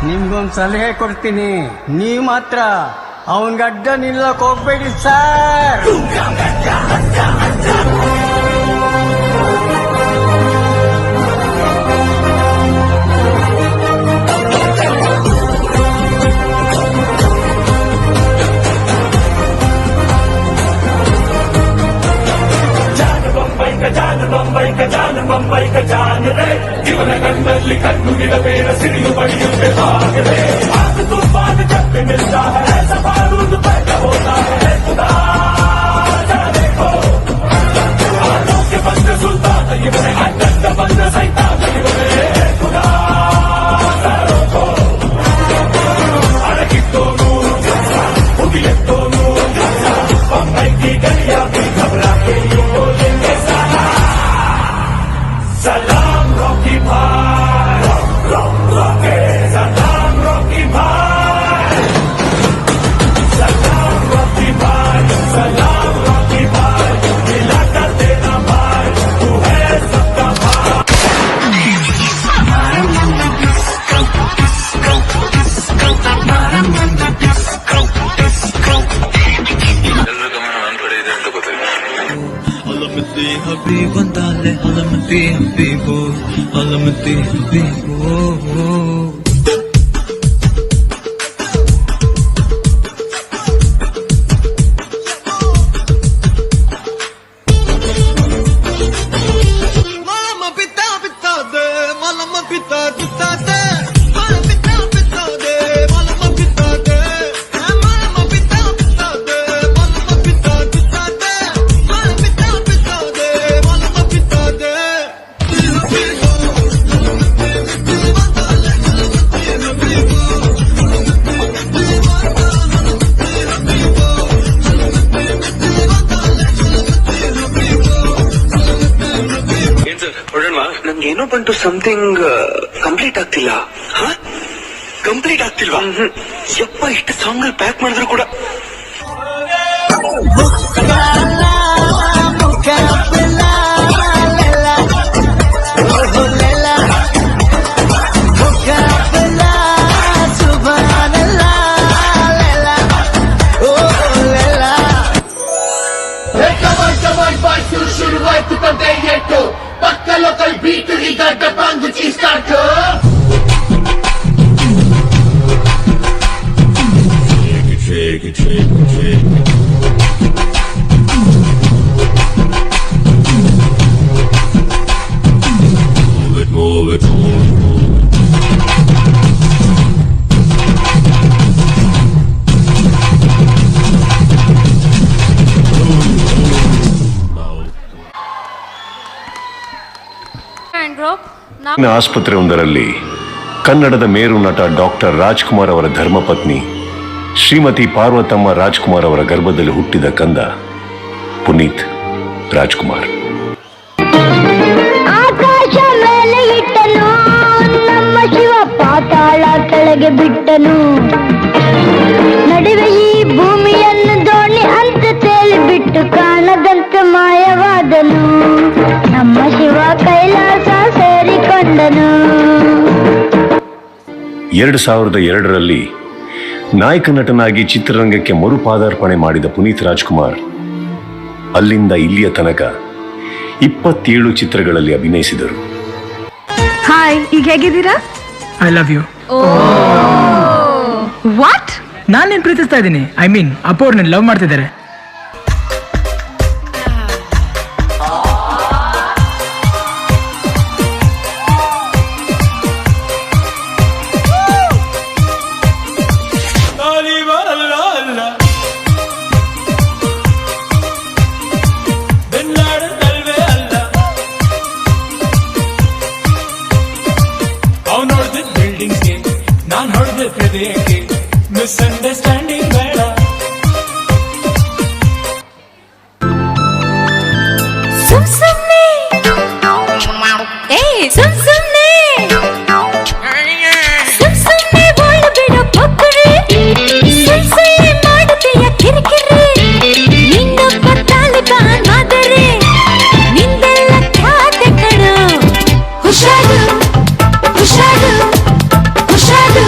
Speaker 15: ನಿಮ್ಗೊಂದು ಸಲಹೆ ಕೊಡ್ತೀನಿ, ನೀವು ಮಾತ್ರ ಅವನ್ ಗಡ್ಡ ನಿಲ್ಲಕ್ ಹೋಗ್ಬೇಡಿ ಸರ್.
Speaker 12: बंबई का जान रे, जीवन गंडली कन्नु गिड़बेर सिरियु बड़ियु पे भाग रे, आग तूफान जब भी मिलता है ऐसा बारूद पैदा होता है खुदा जरा देखो, हाथों के बंद सुल्तान ये बने अड्डा बंद सैतान ये बने खुदा जरा रोको, अरे कितो नूर जैसा उगिले तो नूर जैसा, बंबई की गलियां भी घबरा के यूं बोलेंगे सलाम रॉकी भाई, रॉकी सलाम रॉकी भाई, सलाम रॉकी भाई, सलाम रॉकी भाई, मिला कर देना भाई, तू है सबका भाई.
Speaker 15: حبيب انتهى علمتي حبيبو علمتي حبيبو
Speaker 17: ನನಗಂತೂ ಸಮಥಿಂಗ್ ಕಂಪ್ಲೀಟ್ ಆಗ್ತಿಲ್ಲ. ಕಂಪ್ಲೀಟ್ ಆಗ್ತಿಲ್ವಾ? ಯಪ್ಪ, ಇಷ್ಟು ಸಾಂಗ್ ಅಲ್ಲಿ ಪ್ಯಾಕ್ ಮಾಡಿದ್ರು ಕೂಡ
Speaker 12: పక్క లోకల్ బీట్ ఈ గడ్డ పంగు చేస్తాడు. Shake it, shake it, shake it. Move it, move it, move it, move it.
Speaker 18: ಆಸ್ಪತ್ರೆಯೊಂದರಲ್ಲಿ ಕನ್ನಡದ ಮೇರು ನಟ ಡಾಕ್ಟರ್ ರಾಜ್ಕುಮಾರ್ ಅವರ ಧರ್ಮಪತ್ನಿ ಶ್ರೀಮತಿ ಪಾರ್ವತಮ್ಮ ರಾಜ್ಕುಮಾರ್ ಅವರ ಗರ್ಭದಲ್ಲಿ ಹುಟ್ಟಿದ ಕಂದ ಪುನೀತ್ ರಾಜ್ಕುಮಾರ್.
Speaker 19: ಆಕಾಶ ಮೇಲೆ ಇಟ್ಟನು, ನಮ್ಮ ಶಿವ ಪಾತಾಳ ಕೆಳಗೆ ಬಿಟ್ಟನು, ನಡುವೆ ಈ ಭೂಮಿಯನ್ನು ದೋಣಿ ಅಂತ ತೇಲಿ ಬಿಟ್ಟು ಕಾಣದಂತೆ ಮಾಯವಾದನು, ನಮ್ಮ ಶಿವ ಕೈಲಾಸ ಸೇರಿಕೊಂಡನು.
Speaker 18: 2002ರಲ್ಲಿ ನಾಯಕ ನಟನಾಗಿ ಚಿತ್ರರಂಗಕ್ಕೆ ಮರುಪಾದಾರ್ಪಣೆ ಮಾಡಿದ ಪುನೀತ್ ರಾಜ್ಕುಮಾರ್ ಅಲ್ಲಿಂದ ಇಲ್ಲಿಯ ತನಕ 27 ಚಿತ್ರಗಳಲ್ಲಿ ಅಭಿನಯಿಸಿದರು.
Speaker 14: ಹಾಯ್, ಈಗ ಹೇಗಿದ್ದೀರಾ?
Speaker 20: I love you.
Speaker 14: ವಾಟ್?
Speaker 20: ನಾನೇನ್ ಪ್ರೀತಿಸ್ತಾ ಇದ್ದೀನಿ. ಐ ಮೀನ್ ಅಪ್ಪ ಅವ್ರು ಲವ್ ಮಾಡ್ತಿದ್ದಾರೆ.
Speaker 12: ಮಿಸ್ಅಂಡರ್ಸ್ಟ್ಯಾಂಡಿಂಗ್ ಬೇಡ.
Speaker 19: ಸುಮ್ ಸುಮ್ನೆ ಸುಮ್ ಸುಮ್ನೆ ಸುಮ್ ಸುಮ್ನೆ ಬೋಳು ಬಿಡೋ ಪೊಕ್ಕರೆ, ಸುಮ್ ಸುಮ್ನೆ ಮಾಡುತ್ತೆಯ ಕಿರಿಕಿರಿ, ನಿನ್ನೊಬ್ಬ ತಾಲಿಬಾನ್ ಆದರೆ ನಿಂದೆಲ್ಲ ಖ್ಯಾತೆ ಕಣೋ. ಹುಷಾರು ಹುಷಾರು ಹುಷಾರು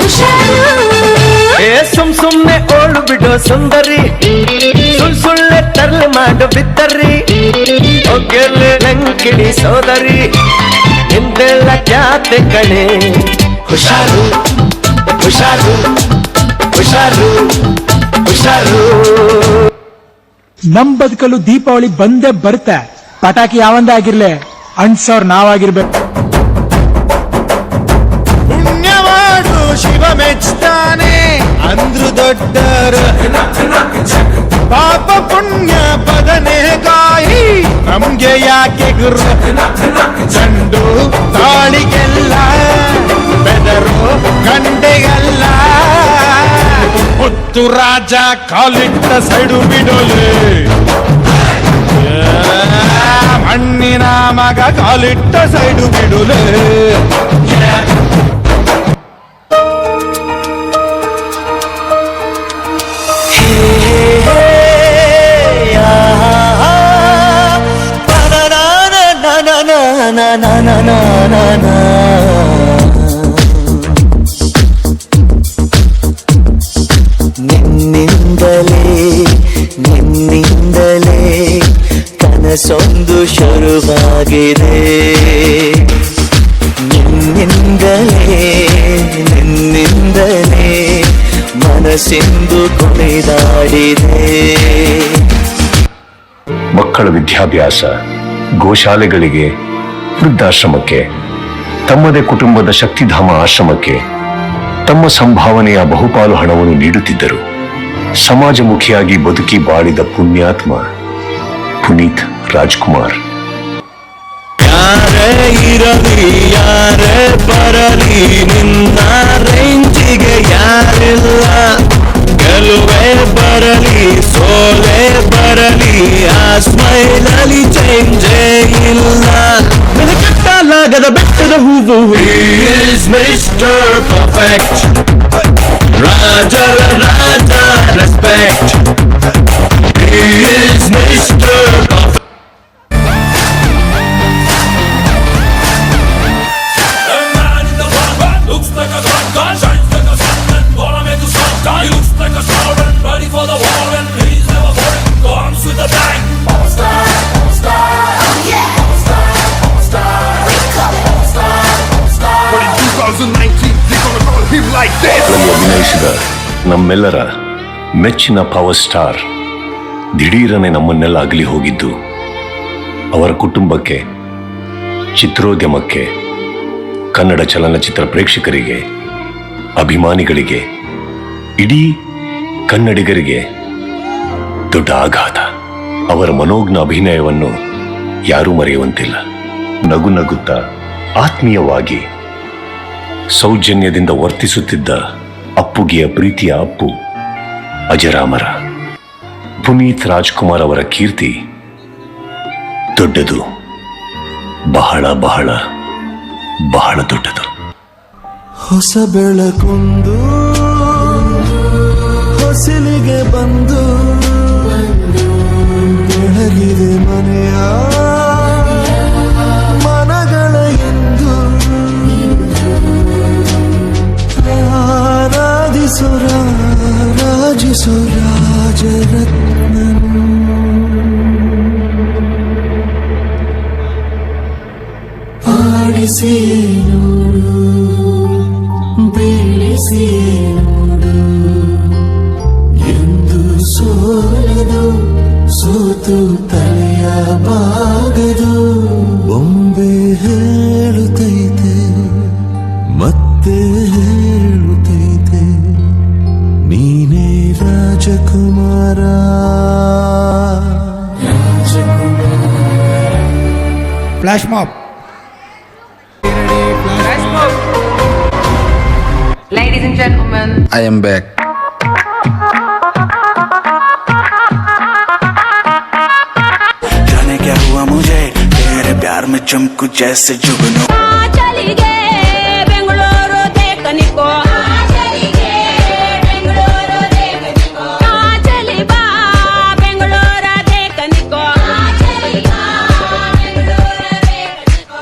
Speaker 19: ಹುಷಾರು.
Speaker 15: ಸುಮ್ ಸುಮ್ನೆ ಓಳು ಬಿಡೋ ಸುಂದರಿ, ಸುಳ್ಳೆ ತರ್ಲೆ ಮಾಡೋ ಬಿತ್ತರಿ, ಒಗ್ಗೆಲೆ ಲಂಕಿಡಿ ಸೋದರಿ, ನಿಂದೆಲ್ಲ ಖ್ಯಾತೆ ಕಣೆ. ಹುಷಾರು ಹುಷಾರು ಹುಷಾರು ಹುಷಾರು.
Speaker 20: ನಮ್ ಬದುಕಲು ದೀಪಾವಳಿ ಬಂದೇ ಬರುತ್ತೆ. ಪಟಾಕಿ ಯಾವಂದೇ ಆಗಿರ್ಲಿ, ಅಣ್ಸೋರ್ ನಾವಾಗಿರ್ಬೇಕು.
Speaker 15: ಪುಣ್ಯವಾಡು ಶಿವ ಮೆಚ್ತಾನೆ ಅಂದ್ರು ದೊಡ್ಡರು, ಪಾಪ ಪುಣ್ಯ ಪದನೆ ಗಾಯಿ ನಮ್ಗೆ ಯಾಕೆ ಗುರು. ಚಂಡು ತಾಳಿಗೆಲ್ಲ ಬೆದರು ಗಂಡೆಗೆಲ್ಲ, ಮುತ್ತು ರಾಜ ಕಾಲಿಟ್ಟ ಸೈಡು ಬಿಡೋಲೆ, ಮಣ್ಣಿನ ಮಗ ಕಾಲಿಟ್ಟ ಸೈಡು ಬಿಡೋಲೆ.
Speaker 21: ನಿನ್ನಿಂದಲೇ ನಿನ್ನಿಂದಲೇ ಕನಸೊಂದು ಶುರುವಾಗಿದೆ, ನಿನ್ನಿಂದಲೇ ನಿನ್ನಿಂದಲೇ ಮನಸ್ಸೆಂದು ಕುಣಿದಾಡಿದೆ.
Speaker 18: ಮಕ್ಕಳ ವಿದ್ಯಾಭ್ಯಾಸ, ಗೋಶಾಲೆಗಳಿಗೆ, ವೃದ್ಧಾಶ್ರಮಕ್ಕೆ, ತಮ್ಮದೇ ಕುಟುಂಬದ ಶಕ್ತಿಧಾಮ ಆಶ್ರಮಕ್ಕೆ ತಮ್ಮ ಸಂಭಾವನೆಯ ಬಹುಪಾಲು ಹಣವನ್ನು ನೀಡುತ್ತಿದ್ದರು. ಸಮಾಜಮುಖಿಯಾಗಿ ಬದುಕಿ ಬಾಳಿದ ಪುಣ್ಯಾತ್ಮ ಪುನೀತ್ ರಾಜ್ಕುಮಾರ್.
Speaker 15: ಯಾರೇ ಇರಲಿ ಯಾರೇ ಬರಲಿ ನಿನ್ನ ರೇಂಜಿಗೆ ಯಾರಿಲ್ಲ, ಗೆಲುವೆ ಬರಲಿ ಸೋಲೆ ಬರಲಿ ಆ ಸ್ಮೈಲಲ್ಲಿ ಚೇಂಜೇ ಇಲ್ಲ. ಮಿನುಕುತ್ತಲ
Speaker 12: respect. Raja Raja respect. He is Mr. Perfect. Looks like a gun, shines like a sun, and wanna make a song. He looks like a star and ready for the war, and he's never boring. Comes with a bang. All star, oh yeah. All star, we call it all star. But in 2019, they're gonna call him like this.
Speaker 18: ಅಭಿನಯಿಸಿದ ನಮ್ಮೆಲ್ಲರ ಮೆಚ್ಚಿನ power star ದಿಢೀರನೆ ನಮ್ಮನ್ನೆಲ್ಲ ಅಗಲಿ ಹೋಗಿದ್ದು ಅವರ ಕುಟುಂಬಕ್ಕೆ, ಚಿತ್ರೋದ್ಯಮಕ್ಕೆ, ಕನ್ನಡ ಚಲನಚಿತ್ರ ಪ್ರೇಕ್ಷಕರಿಗೆ, ಅಭಿಮಾನಿಗಳಿಗೆ, ಇಡೀ ಕನ್ನಡಿಗರಿಗೆ ದೊಡ್ಡ ಆಘಾತ. ಅವರ ಮನೋಜ್ಞ ಅಭಿನಯವನ್ನು ಯಾರೂ ಮರೆಯುವಂತಿಲ್ಲ. ನಗು ನಗುತ್ತಾ ಆತ್ಮೀಯವಾಗಿ ಸೌಜನ್ಯದಿಂದ ವರ್ತಿಸುತ್ತಿದ್ದ ಅಪ್ಪುಗೆಯ ಪ್ರೀತಿಯ ಅಪ್ಪು ಅಜರಾಮರ. ಪುನೀತ್ ರಾಜ್ಕುಮಾರ್ ಅವರ ಕೀರ್ತಿ ದೊಡ್ಡದು, ಬಹಳ ಬಹಳ ಬಹಳ ದೊಡ್ಡದು.
Speaker 21: ಹೊಸ ಬೆಳಕೊಂದು ಹೊಸಲಿಗೆ ಬಂದು ಬೆಳಗಿದೆ ಮನೆಯ ಮನಗಳ ಎಂದು ಆರಾಧಿಸುರ ರಾಜಿಸು ರಾಜರತ್ನನು. ಆಡಿಸಿ ನೋಡು, ಬೀಳಿಸಿ ನೋಡು, ಎಂದು ಸೋಲದು, ಸೋತು ತಲೆಯ ಬಾಗದು. ಬೊಂಬೆ ಹೇಳುತ್ತೈತೆ, ಮತ್ತೆ ಹೇಳುತ್ತೈತೆ, ನೀನೇ ರಾಜಕುಮಾರ.
Speaker 20: Flash mob.
Speaker 2: Ladies and gentlemen,
Speaker 22: I am back.
Speaker 21: जाने क्या हुआ मुझे, तेरे प्यार में चमकू जैसे जुगनू.
Speaker 19: चली गए बेंगलुरु देखनिको, चली गए बेंगलुरु देखनिको, चली बा बेंगलुरु देखनिको, चली बा Bengaluru देखनिको.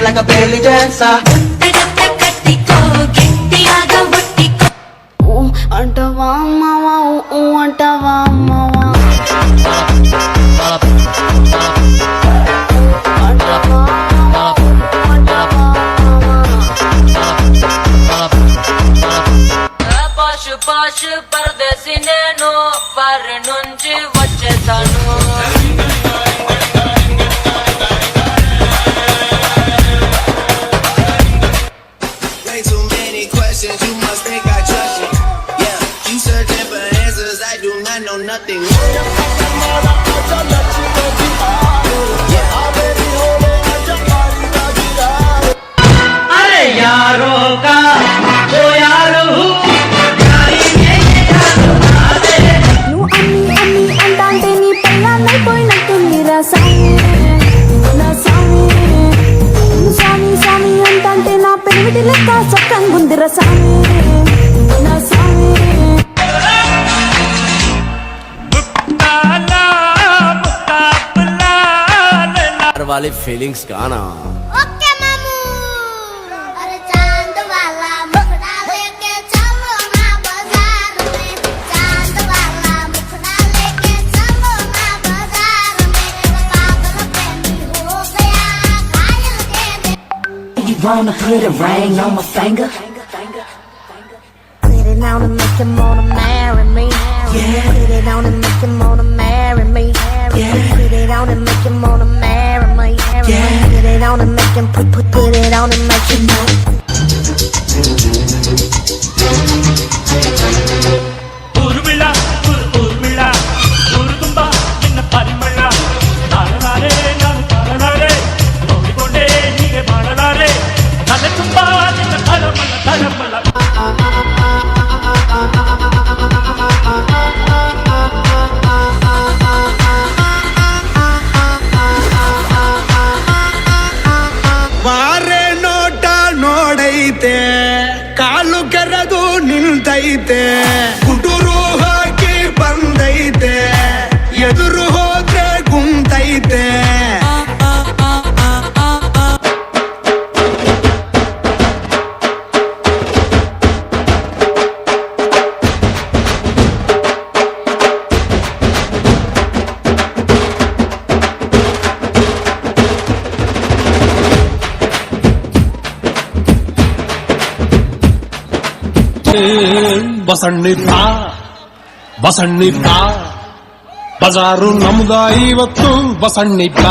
Speaker 21: like a belly dancer.
Speaker 19: అంటవా మావా అంటవా మావా
Speaker 23: పాషు పాషు పరదేశి నేను వారి నుంచి వచ్చేసాను.
Speaker 21: Nothing.
Speaker 19: పిడిలెక్క సొక్కంగుందిర సామి నా సామి
Speaker 4: वाली फीलिंग्स का ना
Speaker 19: ओके मामू अरे चांद वाला मुखड़ा लेके चलो ना बाजार में चांद वाला मुखड़ा लेके चलो ना बाजार में पागल प्रेमी हो गया घायल के दे
Speaker 15: You wanna put a ring on my finger?
Speaker 19: Put it on and make him wanna marry me.
Speaker 15: Yeah.
Speaker 19: Put it on and make him wanna marry me.
Speaker 15: Yeah.
Speaker 19: Put it on and make him wanna marry me.
Speaker 15: Yeah.
Speaker 19: Put it on and make him put it on and make him
Speaker 12: Urmila Urmila ಊರು ತುಂಬ ನಿನ್ನ ಪರಿಮಳ ತಾಳಲಾರೆ ನಾನು ತಾಳಲಾರೆ ನೋಡಿಕೊಂಡೆ ಹೀಗೆ ಮಾಡಲಾರೆ ತಲೆ ತುಂಬ ನಿನ್ನ ತಳಮಳ ತಳಮಳ
Speaker 10: ವಾರೆ ನೋಟ ನೋಡೈತೆ ಕಾಲು ಕೆರೆದು ನಿಲ್ತೈತೆ ಕುಟುರು ಹಾಕಿ ಬಂದೈತೆ ಎದುರು ಹೋದ್ರೆ ಕುಂತೈತೆ
Speaker 7: ಬಸಣ್ಣಿಪ್ಪ ಬಜಾರು ನಮ್ದ ಇವತ್ತು ಬಸಣ್ಣಿಪ್ಪ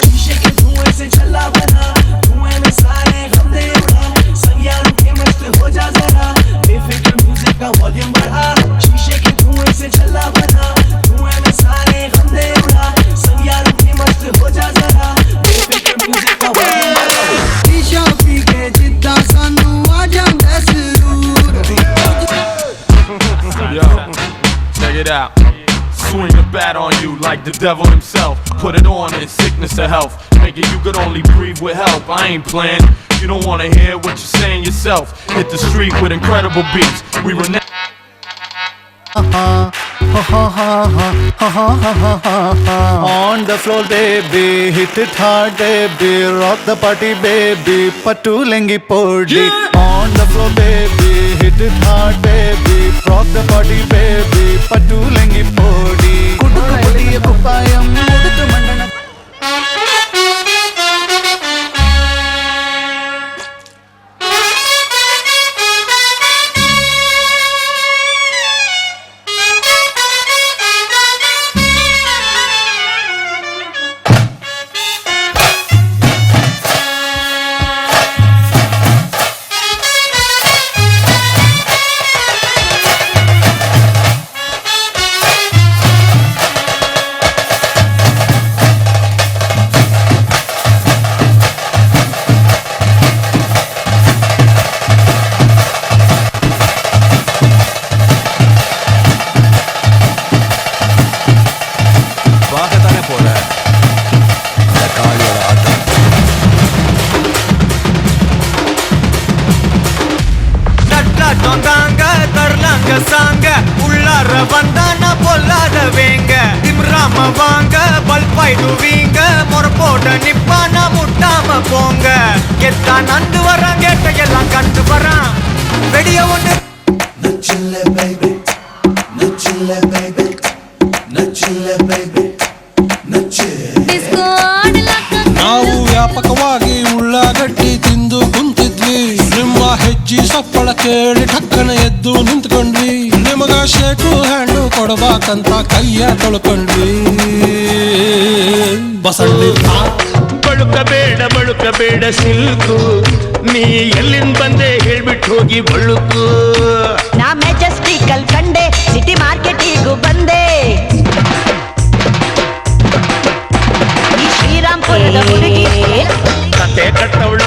Speaker 15: शीशे के धुएं से चला बना, धुएं में सारे गम दे उड़ा, संज्ञान के मस्त हो जा जरा, बेफिक्र म्यूजिक का वॉल्यूम बढ़ा। शीशे के धुएं से चला बना, धुएं में सारे गम दे उड़ा, संज्ञान के मस्त हो जा जरा, बेफिक्र म्यूजिक का वॉल्यूम बढ़ा। शीशा पी के जिद्दा सानू आ जांदा जरूर।
Speaker 12: Yo, check it out. Swing a bat on you like the devil himself. Put it on in sickness or health. Make it you could only breathe with help. I ain't playing. You don't wanna hear what you're saying yourself. Hit the street with incredible beats. We were
Speaker 6: On the floor baby, hit it hard baby, rock the party baby, pattu lengi podi. On the floor baby, hit it hard baby, rock the party baby, pattu lengi podi. Kudukku podiya kupayam mudukku mandana.
Speaker 15: தொந்தாங்க தரலாங்க சாங்க உள்ளார வந்தானா பொல்லாத வேங்க திம்ராம வாங்க பல்பாய்டுவீங்க முறப்போட நிப்பானா முட்டாம போங்க கெத்தா நந்து வரான் கேட்ட எல்லாம் கண்டு வரான் வெடிய ஒண்ணு நச்சில்ல பேபி நச்சில்ல பேபி நச்சில்ல பேபி ನಚ್ಚೆ
Speaker 7: ನಾವು ವ್ಯಾಪಕವಾಗಿ ಉಳ್ಳಾಗಡ್ಡಿ ತಿಂದು ಕುಂತಿದ್ವಿ ನಿಮ್ಮ ಹೆಜ್ಜೆ ಸಪ್ಪಳ ಕೇಳಿ ಠಕ್ಕನ ಎದ್ದು ನಿಂತ್ಕೊಂಡ್ವಿ ನಿಮಗ ಶೇಕು ಹ್ಯಾಂಡು ಕೊಡಬೇಕಂತ ಕೈಯ ತೊಳ್ಕೊಂಡ್ವಿ ಬಸಳ್ಳಿ
Speaker 12: ಬಳುಕಬೇಡ ಸಿಲ್ಕು ನೀ ಎಲ್ಲಿಂದ ಬಂದೆ ಹೇಳ್ಬಿಟ್ಟು ಹೋಗಿ ಬಳುಕು
Speaker 16: ನಾ ಮೆಜೆಸ್ಟಿಕಲ್ ಕಂಡೆ ಸಿಟಿ ಮಾರ್ಕೆಟಿಗೂ ಬಂದೆ ಈ ಶ್ರೀರಾಮ್ಪುರದ ಹುಡುಗಿ
Speaker 12: ಕತೆ ಕಟ್ಟವಳು